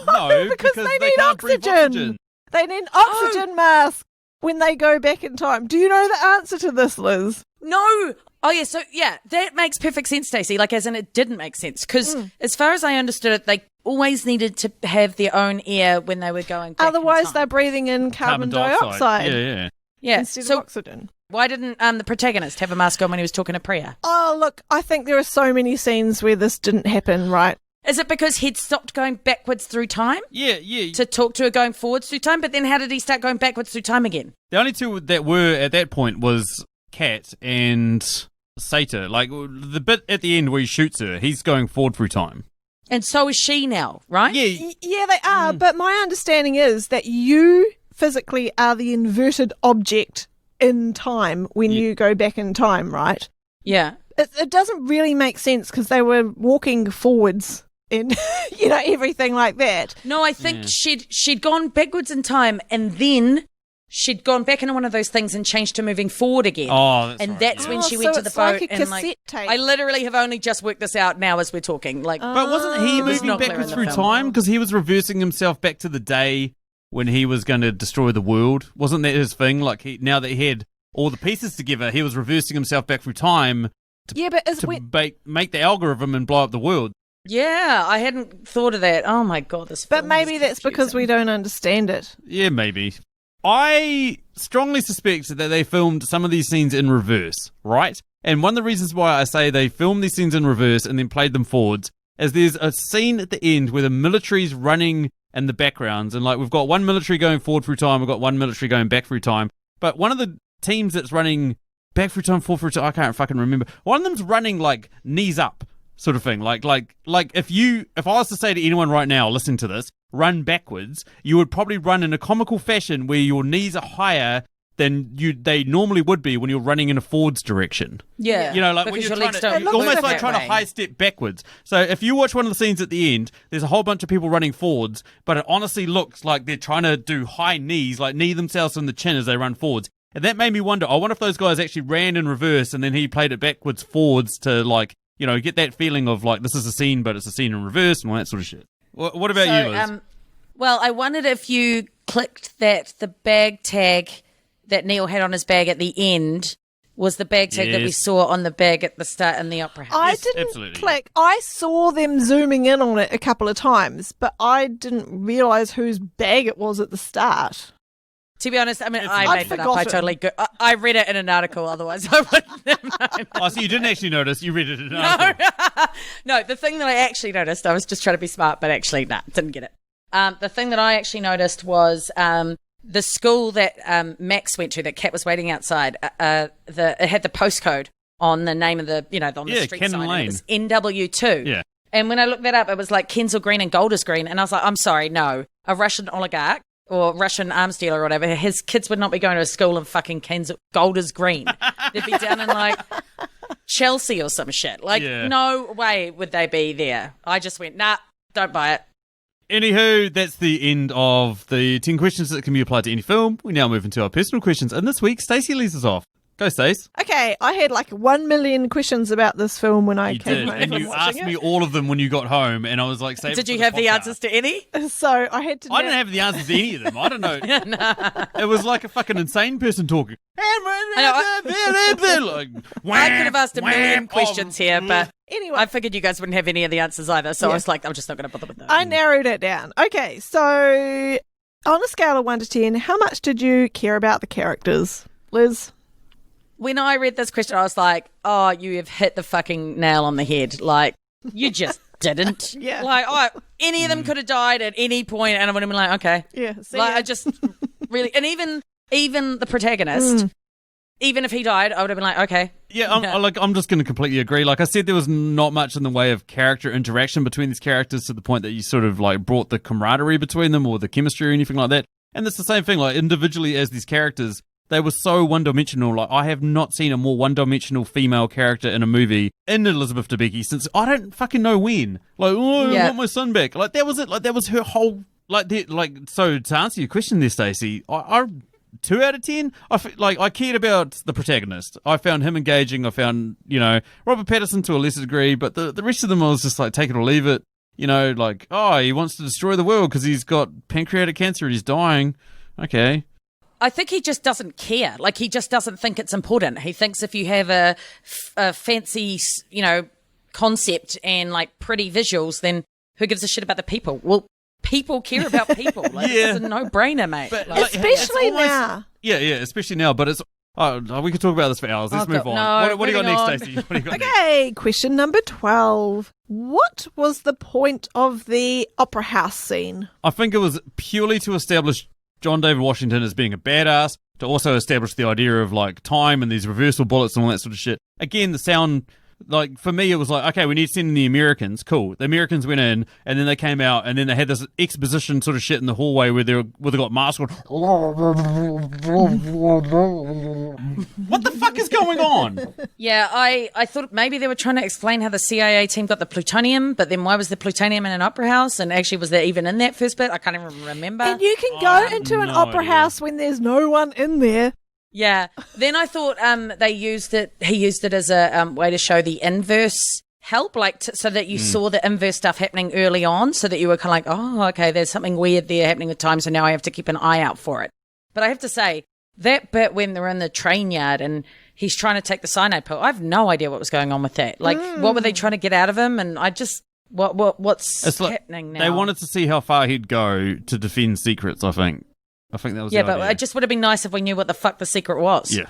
No, because they need oxygen. They need oxygen mask when they go back in time. Do you know the answer to this, Liz? No. Oh, yeah. So, yeah, that makes perfect sense, Stacey. Like, as in it didn't make sense. Because as far as I understood it, they always needed to have their own air when they were going back Otherwise, in time. they're breathing in carbon dioxide. Yeah. Instead of oxygen. Why didn't the protagonist have a mask on when he was talking to Priya? Oh, look, I think there are so many scenes where this didn't happen, right? Is it because he'd stopped going backwards through time? Yeah. To talk to her going forwards through time? But then how did he start going backwards through time again? The only two that were at that point was Kat and Sater. Like, the bit at the end where he shoots her, he's going forward through time. And so is she now, right? Yeah, Yeah, they are, but my understanding is that you physically are the inverted object in time when you go back in time, right? Yeah. It doesn't really make sense because they were walking forwards and, everything like that. No, I think she'd gone backwards in time and then she'd gone back into one of those things and changed to moving forward again. Oh, that's when she went to the it's boat like a and cassette tape. I literally have only just worked this out now as we're talking. Like, But wasn't he It was moving not clear backwards in the through film. time? Because he was reversing himself back to the day when he was going to destroy the world. Wasn't that his thing? Like, now that he had all the pieces together, he was reversing himself back through time to make the algorithm and blow up the world. yeah, I hadn't thought of that. Oh my God, this But film maybe is that's because we confusing. don't understand it. Yeah, maybe. I strongly suspect that they filmed some of these scenes in reverse, right? And one of the reasons why I say they filmed these scenes in reverse and then played them forwards is there's a scene at the end where the military's running in the backgrounds, and like we've got one military going forward through time, we've got one military going back through time, but one of the teams that's running back through time, forward through time, I can't fucking remember. One of them's running like knees up, sort of thing. Like if I was to say to anyone right now, listening to this, run backwards, you would probably run in a comical fashion where your knees are higher than they normally would be when you're running in a forwards direction. Yeah. Like when Because you're your legs don't almost work like that trying to way. high step backwards. So if you watch one of the scenes at the end, there's a whole bunch of people running forwards, but it honestly looks like they're trying to do high knees, like knee themselves in the chin as they run forwards. And that made me wonder, I wonder if those guys actually ran in reverse and then he played it backwards forwards to get that feeling of like this is a scene, but it's a scene in reverse and all that sort of shit. What about you, Liz? Well, I wondered if you clicked that the bag tag that Neil had on his bag at the end was the bag tag that we Yes. saw on the bag at the start in the opera house. I Yes, didn't absolutely. click. I saw them zooming in on it a couple of times, but I didn't realise whose bag it was at the start. To be honest, I mean, I I'd made that up. I forgotten. totally I read it in an article, otherwise I wouldn't have known. Oh, so you didn't actually notice, you read it in an article. No, the thing that I actually noticed, I was just trying to be smart, but actually, didn't get it. The thing that I actually noticed was the school that Max went to, that Kat was waiting outside. It had the postcode on the name of the, on the street Cannon sign. Lane. It was NW2. Yeah. And when I looked that up, it was like Kensal Green and Golders Green. And I was like, I'm sorry, no. A Russian oligarch or Russian arms dealer or whatever, his kids would not be going to a school in fucking Golders Green. They'd be down in like Chelsea or some shit. Like, Yeah. no way would they be there. I just went, nah, don't buy it. Anywho, that's the end of the 10 questions that can be applied to any film. We now move into our personal questions. And this week, Stacey leads us off. Go, Stace. Okay, I had like 1 million questions about this film when I You came did. home And from you watching asked me it. all of them when you got home. And I was like, save Did it you for have the podcast. answers to any? So I had to. I didn't have the answers to any of them. I don't know. It was like a fucking insane person talking. I could have asked a million questions here, but Anyway, I figured you guys wouldn't have any of the answers either. So I was like, I'm just not going to bother with that. I narrowed it down. Okay, so on a scale of 1 to 10, how much did you care about the characters, Liz? When I read this question, I was like, oh, you have hit the fucking nail on the head. Like, you just didn't. Yeah. Like, any of them could have died at any point, and I would have been like, okay. Yeah, see Like, ya. I just really, and even the protagonist, even if he died, I would have been like, okay. Yeah, I'm just going to completely agree. Like I said, there was not much in the way of character interaction between these characters to the point that you sort of like brought the camaraderie between them or the chemistry or anything like that. And it's the same thing, like individually as these characters, they were so one-dimensional. Like I have not seen a more one-dimensional female character in a movie in Elizabeth Debicki since I don't fucking know when. Like, I Yeah. want my son back. Like that was it. Like that was her whole. So to answer your question there, Stacey, I 2 out of 10. I cared about the protagonist. I found him engaging. I found Robert Pattinson to a lesser degree, but the rest of them I was just like take it or leave it. He wants to destroy the world because he's got pancreatic cancer and he's dying. Okay. I think he just doesn't care. Like, he just doesn't think it's important. He thinks if you have a fancy, concept and like pretty visuals, then who gives a shit about the people? Well, people care about people. Like, Yeah. it's a no-brainer, mate. But, Like, like, Especially it's almost- now. Yeah, especially now. But it's we could talk about this for hours. Let's Oh, move God, on. no, What do you got moving on. next, Stacey? What do you got next? Okay, question number 12. What was the point of the opera house scene? I think it was purely to establish John David Washington as being a badass, to also establish the idea of like time and these reversal bullets and all that sort of shit. Again, the sound Like, for me, it was like, okay, we need to send in the Americans. Cool. The Americans went in, and then they came out, and then they had this exposition sort of shit in the hallway where they got masks on. What the fuck is going on? Yeah, I thought maybe they were trying to explain how the CIA team got the plutonium, but then why was the plutonium in an opera house? And actually, was there even in that first bit? I can't even remember. And you can go into an opera house when there's no one in there. Yeah. Then I thought he used it as a way to show the inverse help, like so that you saw the inverse stuff happening early on, so that you were kind of like, oh, okay, there's something weird there happening with time, so now I have to keep an eye out for it. But I have to say, that bit when they're in the train yard and he's trying to take the cyanide pill, I have no idea what was going on with that. Like, what were they trying to get out of him? And I just, what's happening now? They wanted to see how far he'd go to defend secrets, I think. I think that was the but idea. it just would have been nice if we knew what the fuck the secret was. Yeah.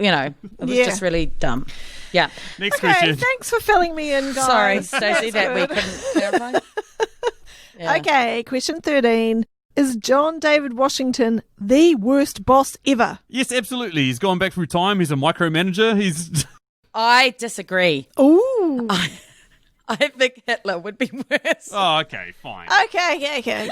It was just really dumb. Yeah. Next Okay, question. thanks for filling me in, guys. Sorry, Stacey, That's that we good. couldn't clarify. Yeah. Okay, question 13. Is John David Washington the worst boss ever? Yes, absolutely. He's gone back through time. He's a micromanager. He's... I disagree. Ooh. I think Hitler would be worse. Oh, okay, fine. Okay. Okay.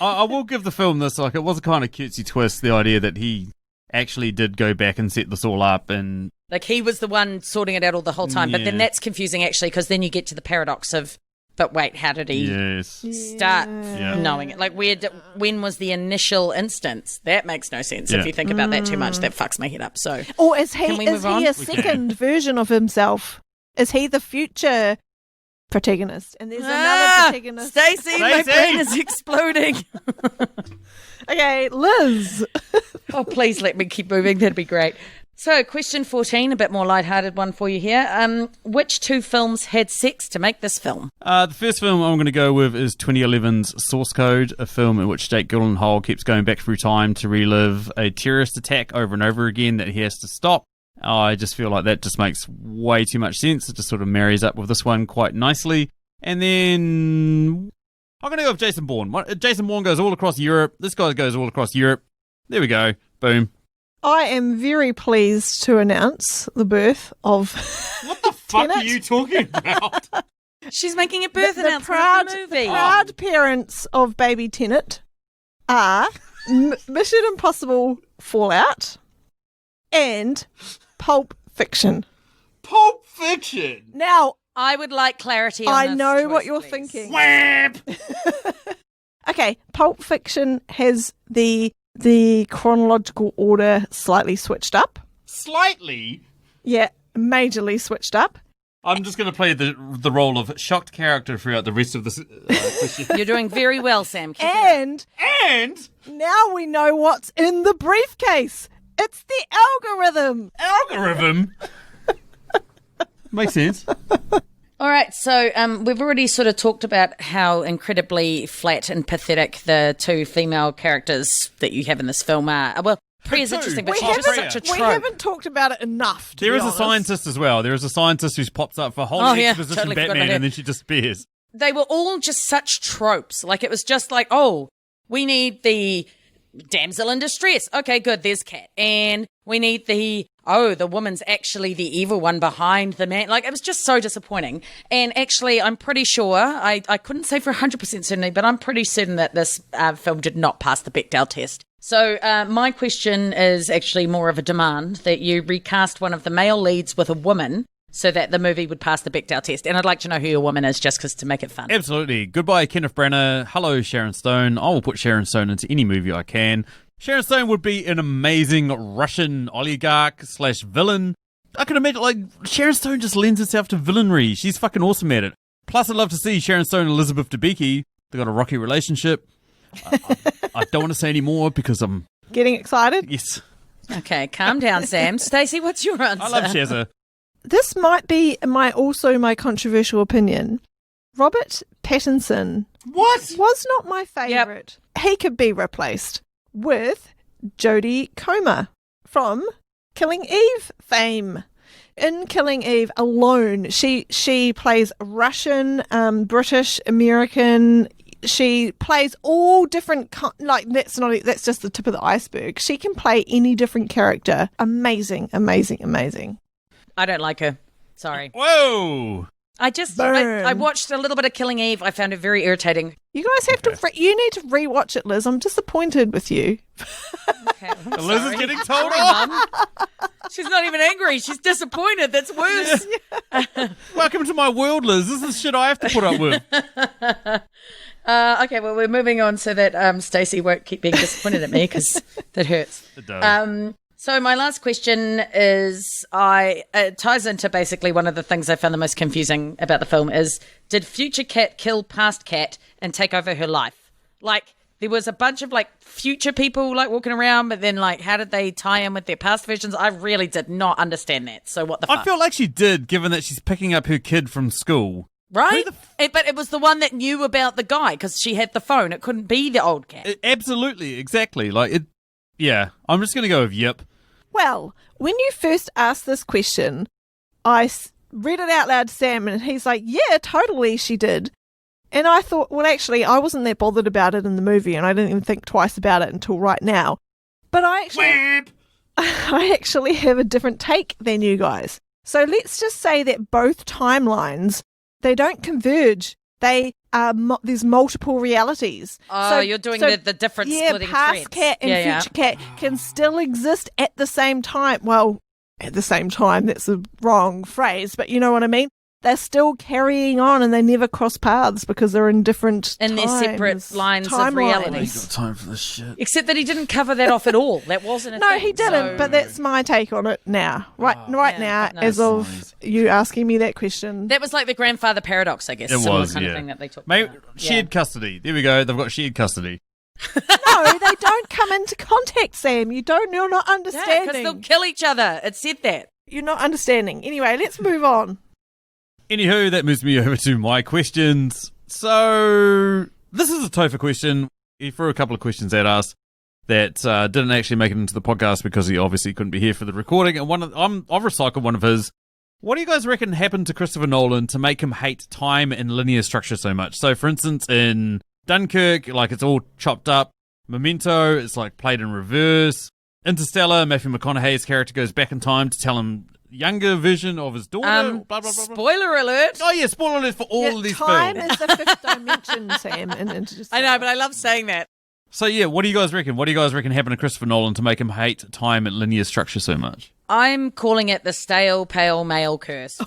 I will give the film this, like, it was a kind of cutesy twist, the idea that he actually did go back and set this all up, and... Like, he was the one sorting it out all the whole time. But then Yeah. that's confusing, actually, because then you get to the paradox of, but wait, how did he Yes. start knowing it? Like, when was the initial instance? That makes no sense. Yeah. If you think about that too much, that fucks my head up. So, Or is Can we he move on? a second version of himself? Is he the future protagonist? And there's another protagonist. Stacey, my Stacey! brain is exploding. Okay, Liz. Oh, please let me keep moving. That'd be great. So, question 14, a bit more lighthearted one for you here. Which two films had sex to make this film? The first film I'm going to go with is 2011's Source Code, a film in which Jake Gyllenhaal keeps going back through time to relive a terrorist attack over and over again that he has to stop. I just feel like that just makes way too much sense. It just sort of marries up with this one quite nicely. And then I'm going to go with Jason Bourne. Jason Bourne goes all across Europe. This guy goes all across Europe. There we go. Boom. I am very pleased to announce the birth of What the fuck Tenet. are you talking about? She's making a birth the announcement proud, of the movie. proud parents of baby Tenet are Mission Impossible Fallout and Pulp Fiction. Pulp Fiction. Now, I would like clarity on I this know choice, what you're please. thinking. Whap! Okay, Pulp Fiction has the chronological order slightly switched up. Slightly. Yeah, majorly switched up. I'm just going to play the role of shocked character throughout the rest of this question. You're doing very well, Sam. Keep it up. And And now we know what's in the briefcase. It's the algorithm. algorithm. Makes sense. All right, so we've already sort of talked about how incredibly flat and pathetic the two female characters that you have in this film are. Well, Priya's two? interesting, but We she's just haven't- such a We trope. haven't talked about it enough. To There be is a honest. scientist as well. There is a scientist who pops up for whole Oh, yeah, exposition totally forgot Batman about and her. then she disappears. They were all just such tropes. Like, it was just like, oh, we need the damsel in distress. Okay, good, there's Cat. And we need the woman's actually the evil one behind the man. Like, it was just so disappointing. And actually, I'm pretty sure, I couldn't say for 100% certainty, but I'm pretty certain that this film did not pass the Bechdel test. So my question is actually more of a demand that you recast one of the male leads with a woman so that the movie would pass the Bechdel test. And I'd like to know who your woman is just because to make it fun. Absolutely. Goodbye, Kenneth Branagh. Hello, Sharon Stone. I will put Sharon Stone into any movie I can. Sharon Stone would be an amazing Russian oligarch / villain. I can imagine, like, Sharon Stone just lends herself to villainry. She's fucking awesome at it. Plus, I'd love to see Sharon Stone and Elizabeth Debicki. They got a rocky relationship. I don't want to say any more because I'm... Getting excited? Yes. Okay, calm down, Sam. Stacey, what's your answer? I love Shazza. This might be my controversial opinion. Robert Pattinson What? was not my favourite. He could be replaced with Jodie Comer from Killing Eve fame. In Killing Eve alone, she plays Russian, British, American, she plays all different that's just the tip of the iceberg. She can play any different character. Amazing, amazing, amazing. I don't like her. Sorry. Whoa! I watched a little bit of Killing Eve. I found it very irritating. You guys have to. You need to rewatch it, Liz. I'm disappointed with you. Okay, Liz is getting told off. She's not even angry. She's disappointed. That's worse. Welcome to my world, Liz. This is shit I have to put up with. Okay, well, we're moving on so that Stacey won't keep being disappointed at me because that hurts. It does. So my last question is, it ties into basically one of the things I found the most confusing about the film is, did future Cat kill past Cat and take over her life? Like, there was a bunch of, like, future people, like, walking around, but then, like, how did they tie in with their past versions? I really did not understand that. So what the fuck? I feel like she did, given that she's picking up her kid from school. Right? But it was the one that knew about the guy because she had the phone. It couldn't be the old Cat. Absolutely, exactly. Like, it. Yeah, I'm just going to go with yep. Well, when you first asked this question, I read it out loud to Sam, and he's like, yeah, totally, she did. And I thought, well, actually, I wasn't that bothered about it in the movie, and I didn't even think twice about it until right now. But I actually have a different take than you guys. So let's just say that both timelines, they don't converge. They are there's multiple realities. Oh, so, you're doing the different splitting past threads. Cat and future Cat can still exist at the same time. Well, at the same time, that's a wrong phrase, but you know what I mean? They're still carrying on and they never cross paths because they're in different in their separate lines of reality. I ain't got time for this shit. Except that he didn't cover that off at all. That wasn't a thing. No, he didn't, but that's my take on it now. Right now, as of you asking me that question. That was like the grandfather paradox, I guess. It was, kind of thing that they talked Maybe about. shared custody. There we go. They've got shared custody. No, they don't come into contact, Sam. You're not understanding. Yeah, because they'll kill each other. It said that. You're not understanding. Anyway, let's move on. Anywho, that moves me over to my questions. So, this is a Topher question. He threw a couple of questions at us that didn't actually make it into the podcast because he obviously couldn't be here for the recording. And I've recycled one of his. What do you guys reckon happened to Christopher Nolan to make him hate time and linear structure so much? So, for instance, in Dunkirk, like it's all chopped up. Memento, it's like played in reverse. Interstellar, Matthew McConaughey's character goes back in time to tell him younger vision of his daughter. Blah, blah, blah, blah. Spoiler alert. Oh yeah, spoiler alert for all of these time films. Time is the fifth dimension, Sam. I know, but I love saying that. So yeah, what do you guys reckon? What do you guys reckon happened to Christopher Nolan to make him hate time and linear structure so much? I'm calling it the stale, pale male curse.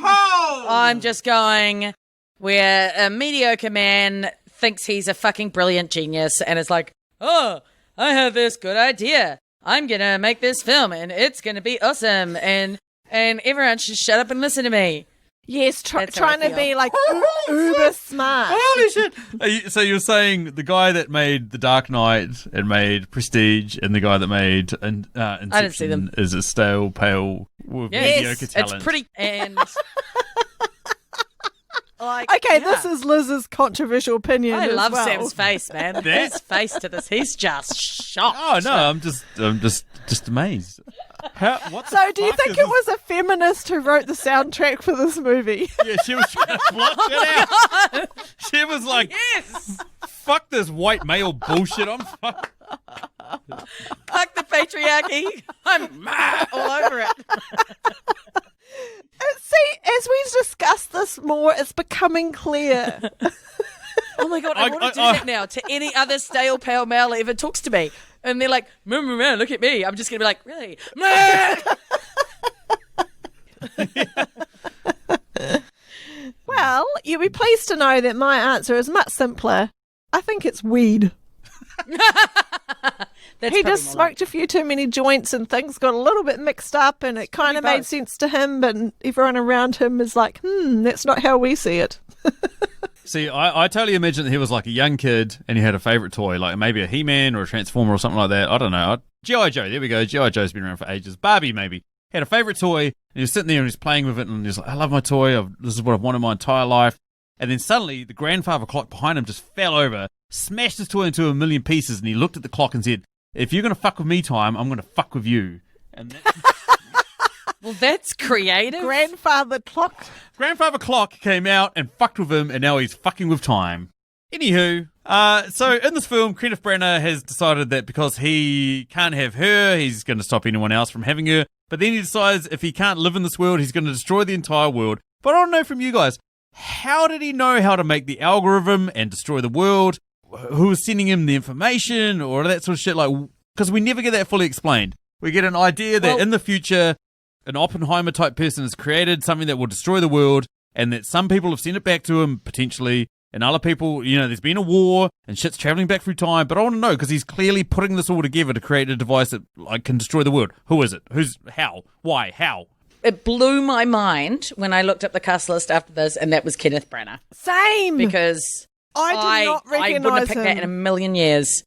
I'm just going where a mediocre man thinks he's a fucking brilliant genius and is like, oh, I have this good idea. I'm going to make this film and it's going to be awesome. And everyone should shut up and listen to me. Yes, trying to be like uber smart. Holy shit. So you're saying the guy that made The Dark Knight and made Prestige and the guy that made Inception I didn't see them. Is a stale, pale, with mediocre talent. It's pretty... And... This is Liz's controversial opinion. I love well. Sam's face, man. His face to this, he's just shocked. Oh no, I'm just amazed. So, do you think it was a feminist who wrote the soundtrack for this movie? Yeah, she was trying to flush it out. She was like, yes, fuck this white male bullshit. Fuck the patriarchy. I'm mad all over it. See, as we discuss this more, it's becoming clear. Oh my God, I want to do that now to any other stale pale male that ever talks to me. And they're like, look at me. I'm just going to be like, really? Well, you'll be pleased to know that my answer is much simpler. I think it's weed. He just smoked a few too many joints and things got a little bit mixed up and it kind of made sense to him, but everyone around him is like, that's not how we see it. See, I totally imagine that he was like a young kid and he had a favourite toy, like maybe a He-Man or a Transformer or something like that. I don't know. G.I. Joe, there we go. G.I. Joe's been around for ages. Barbie, maybe. He had a favourite toy and he was sitting there and he was playing with it and he's like, I love my toy. This is what I've wanted my entire life. And then suddenly the grandfather clock behind him just fell over, smashed his toy into a million pieces, and he looked at the clock and said, if you're going to fuck with me, time, I'm going to fuck with you. And well, that's creative. Grandfather clock came out and fucked with him, and now he's fucking with time. Anywho, so in this film, Kenneth Branagh has decided that because he can't have her, he's going to stop anyone else from having her. But then he decides if he can't live in this world, he's going to destroy the entire world. But I want to know from you guys, how did he know how to make the algorithm and destroy the world? Who was sending him the information or that sort of shit? Like, because we never get that fully explained. We get an idea that in the future, an Oppenheimer type person has created something that will destroy the world, and that some people have sent it back to him potentially. And other people, there's been a war and shit's traveling back through time. But I want to know, because he's clearly putting this all together to create a device that can destroy the world. Who is it? How? Why? How? It blew my mind when I looked up the cast list after this, and that was Kenneth Branagh. Same. Because I did not recognize I wouldn't have picked him. that in a million years.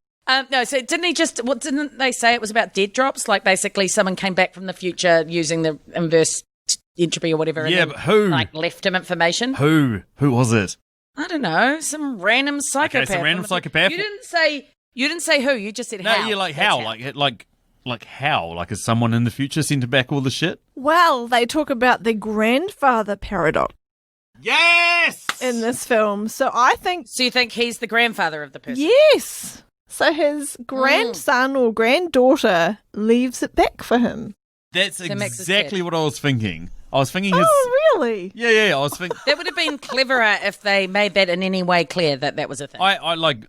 No, so didn't they say it was about dead drops? Like basically someone came back from the future using the inverse entropy or whatever. Yeah, and but who? Left him information. Who was it? I don't know, some random psychopath. Okay, some random psychopath. You didn't say who. You just said no, how. Yeah, like how? Like how? Like is someone in the future sending back all the shit? Well, they talk about the grandfather paradox Yes! in this film. So I think, So you think he's the grandfather of the person? yes. So his grandson or granddaughter leaves it back for him. That's Makes us exactly scared. what I was thinking. I was thinking his... Oh, really? Yeah, I was thinking... That would have been cleverer if they made that in any way clear that was a thing. I like...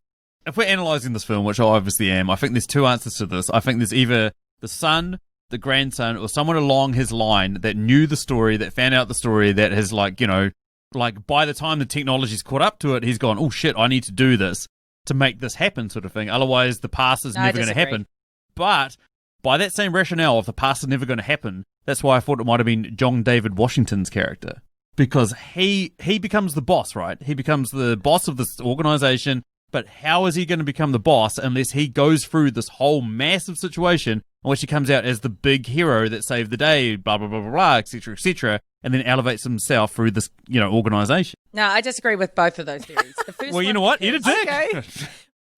If we're analysing this film, which I obviously am, I think there's two answers to this. I think there's either the son, the grandson, or someone along his line that knew the story, that found out the story, that has by the time the technology's caught up to it, he's gone, oh shit, I need to do this to make this happen sort of thing. Otherwise, the past is never going to happen. But by that same rationale, if the past is never going to happen, that's why I thought it might have been John David Washington's character. Because he becomes the boss, right? He becomes the boss of this organization. But how is he going to become the boss unless he goes through this whole massive situation in which he comes out as the big hero that saved the day, blah, blah, blah, blah, blah, etc., and then elevates himself through this, organization? No, I disagree with both of those theories. The first Well, you one know what? is- Eat a dick. Okay.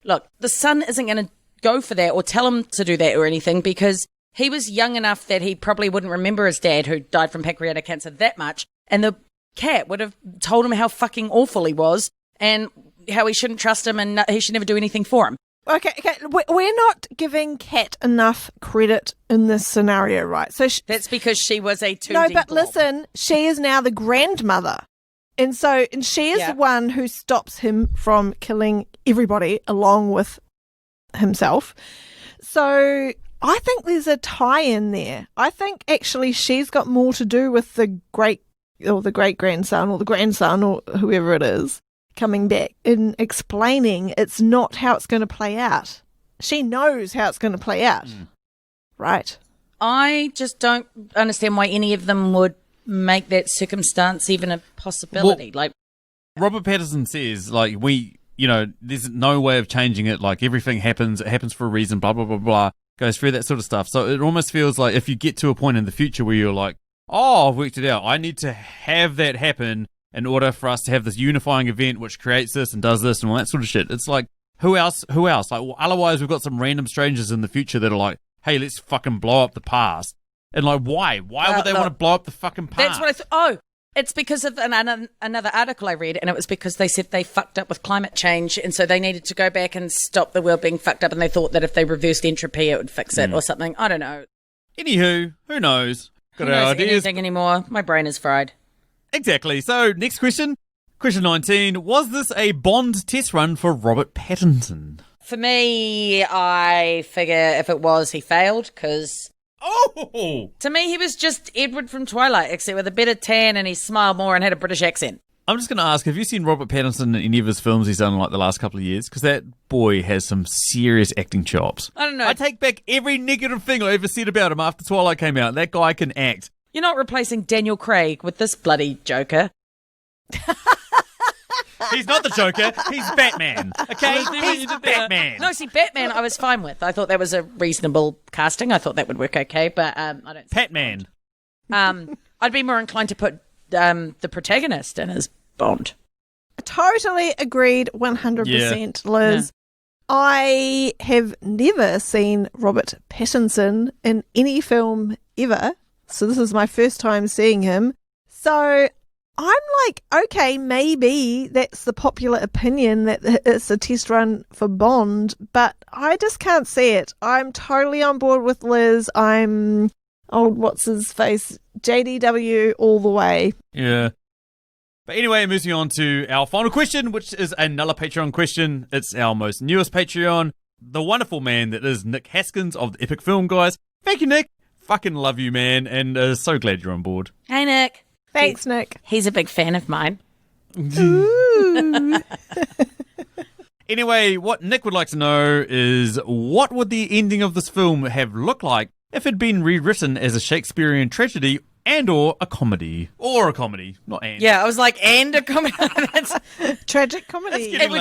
Look, the son isn't going to go for that or tell him to do that or anything because he was young enough that he probably wouldn't remember his dad who died from pancreatic cancer that much. And the cat would have told him how fucking awful he was and how he shouldn't trust him and he should never do anything for him. Okay. We're not giving Kat enough credit in this scenario, right? So That's because she was a 2D no, but blob. listen, she is now the grandmother. And she is the one who stops him from killing everybody along with himself. So I think there's a tie in there. I think actually she's got more to do with the great-grandson or the grandson or whoever it is coming back in explaining it's not how it's going to play out. She knows how it's going to play out. Right. I just don't understand why any of them would make that circumstance even a possibility. Robert Pattinson says, there's no way of changing it. Like, everything happens, it happens for a reason, blah, blah, blah, blah. Goes through that sort of stuff. So it almost feels like if you get to a point in the future where you're like, oh, I've worked it out. I need to have that happen in order for us to have this unifying event which creates this and does this and all that sort of shit. It's like, who else? Like, well, otherwise we've got some random strangers in the future that are like, hey, let's fucking blow up the past. And like, why? Why would they want to blow up the fucking past? That's what I thought. Oh, it's because of another article I read, and it was because they said they fucked up with climate change, and so they needed to go back and stop the world being fucked up, and they thought that if they reversed entropy, it would fix it or something. I don't know. Anywho, who knows? Got Who our knows ideas. anything anymore? My brain is fried. Exactly. So, next question. Question 19. Was this a Bond test run for Robert Pattinson? For me, I figure if it was, he failed, because Oh! to me, he was just Edward from Twilight, except with a better tan and he smiled more and had a British accent. I'm just going to ask, have you seen Robert Pattinson in any of his films he's done in the last couple of years? Because that boy has some serious acting chops. I don't know. I take back every negative thing I ever said about him after Twilight came out. That guy can act. You're not replacing Daniel Craig with this bloody Joker. He's not the Joker. He's Batman. Okay? He's Batman. No, see, Batman I was fine with. I thought that was a reasonable casting. I thought that would work okay, but I don't see Batman. I'd be more inclined to put the protagonist in as Bond. Totally agreed 100%, Liz. Yeah. I have never seen Robert Pattinson in any film ever. So this is my first time seeing him. So I'm like, okay, maybe that's the popular opinion that it's a test run for Bond, but I just can't see it. I'm totally on board with Liz. I'm old, what's his face, JDW all the way. Yeah. But anyway, moving on to our final question, which is another Patreon question. It's our most newest Patreon. The wonderful man that is Nick Haskins of the Epic Film Guys. Thank you, Nick. Fucking love you, man, and so glad you're on board. Hey, Nick. Thanks, Nick. He's a big fan of mine. Ooh. Anyway, what Nick would like to know is what would the ending of this film have looked like if it had been rewritten as a Shakespearean tragedy and or a comedy. Or a comedy, not and. Yeah, I was like, and a comedy. Tragic comedy. That's It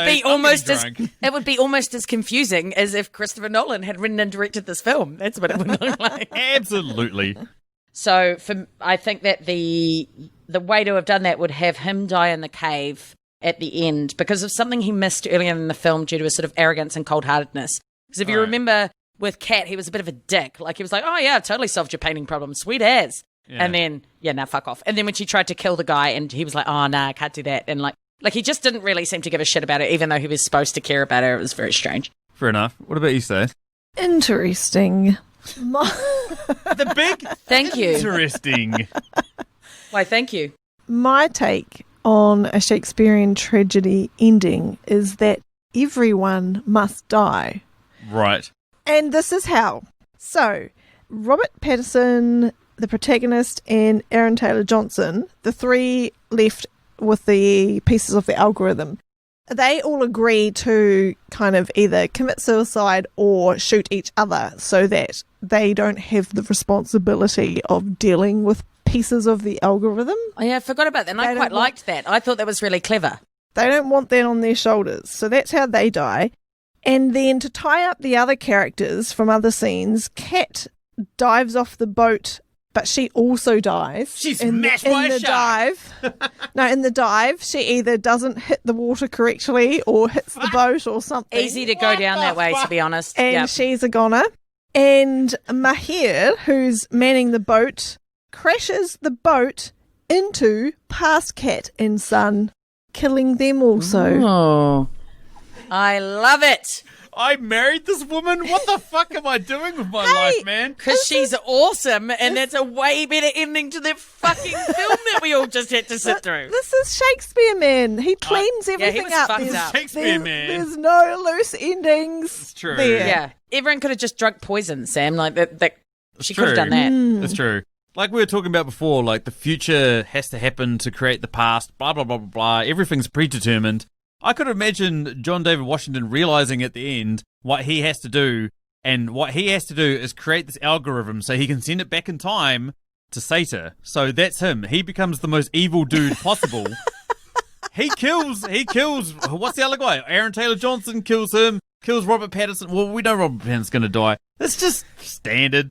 would be almost as confusing as if Christopher Nolan had written and directed this film. That's what it would look like. Absolutely. So I think that the way to have done that would have him die in the cave at the end because of something he missed earlier in the film due to his sort of arrogance and cold-heartedness. Because if you remember with Kat, he was a bit of a dick. Like he was like, oh yeah, I've totally solved your painting problem. Sweet as. Yeah. And then, fuck off. And then when she tried to kill the guy and he was like, oh, nah, I can't do that. And like he just didn't really seem to give a shit about it, even though he was supposed to care about her. It was very strange. Fair enough. What about you, Stacey? Interesting. The big Thank you. Interesting. Why, thank you. My take on a Shakespearean tragedy ending is that everyone must die. Right. And this is how. So, Robert Pattinson, the protagonist, and Aaron Taylor-Johnson, the three left with the pieces of the algorithm, they all agree to kind of either commit suicide or shoot each other so that they don't have the responsibility of dealing with pieces of the algorithm. Oh, yeah, I forgot about that. And I quite liked that. I thought that was really clever. They don't want that on their shoulders. So that's how they die. And then to tie up the other characters from other scenes, Kat dives off the boat, but she also dies. She's smashed by a shark. In the dive, she either doesn't hit the water correctly or hits the boat or something. Easy to go down that way, to be honest. And she's a goner. And Mahir, who's manning the boat, crashes the boat into past Kat and son, killing them also. Oh, I love it. I married this woman? What the fuck am I doing with my life, man? Because she's awesome, and that's a way better ending to the fucking film that we all just had to sit through. This is Shakespeare, man. He cleans everything was up. fucked up. Shakespeare, man. There's no loose endings. It's true. There. Yeah, everyone could have just drunk poison, Sam. Like that she could have done that. It's true. Like we were talking about before, like the future has to happen to create the past, blah, blah, blah, blah, blah. Everything's predetermined. I could imagine John David Washington realizing at the end what he has to do, and what he has to do is create this algorithm so he can send it back in time to Sata. So that's him. He becomes the most evil dude possible. He kills, what's the other guy? Aaron Taylor-Johnson kills him, kills Robert Pattinson. Well, we know Robert Pattinson's going to die. It's just standard.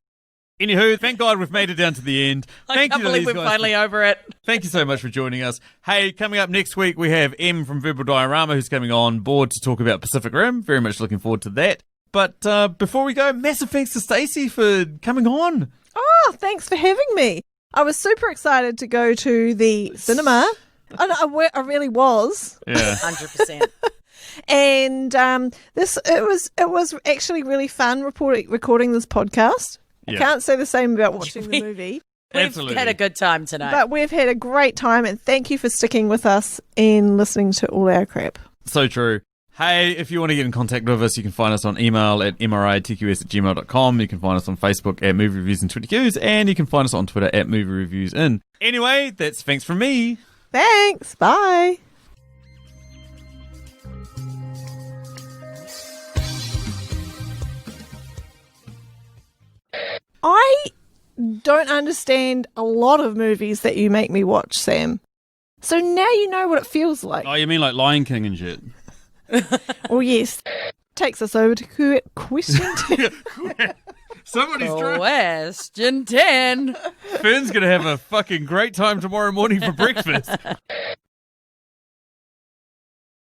Anywho, thank God we've made it down to the end. I can't believe we're finally over it. Thank you so much for joining us. Hey, coming up next week, we have M from Verbal Diorama who's coming on board to talk about Pacific Rim. Very much looking forward to that. But before we go, massive thanks to Stacey for coming on. Oh, thanks for having me. I was super excited to go to the cinema. I really was. Yeah. 100%. And it was actually really fun recording this podcast. I can't say the same about watching the movie. Absolutely. We've had a good time tonight. But we've had a great time, and thank you for sticking with us and listening to all our crap. So true. Hey, if you want to get in contact with us, you can find us on email at mritqs@gmail.com. You can find us on Facebook at Movie Reviews in 20Qs, and you can find us on Twitter at Movie Reviews In. Anyway, that's thanks from me. Thanks. Bye. I don't understand a lot of movies that you make me watch, Sam. So now you know what it feels like. Oh, you mean like Lion King and shit? Oh, yes. Takes us over to question 10. Somebody's trying. Question 10. Fern's going to have a fucking great time tomorrow morning for breakfast.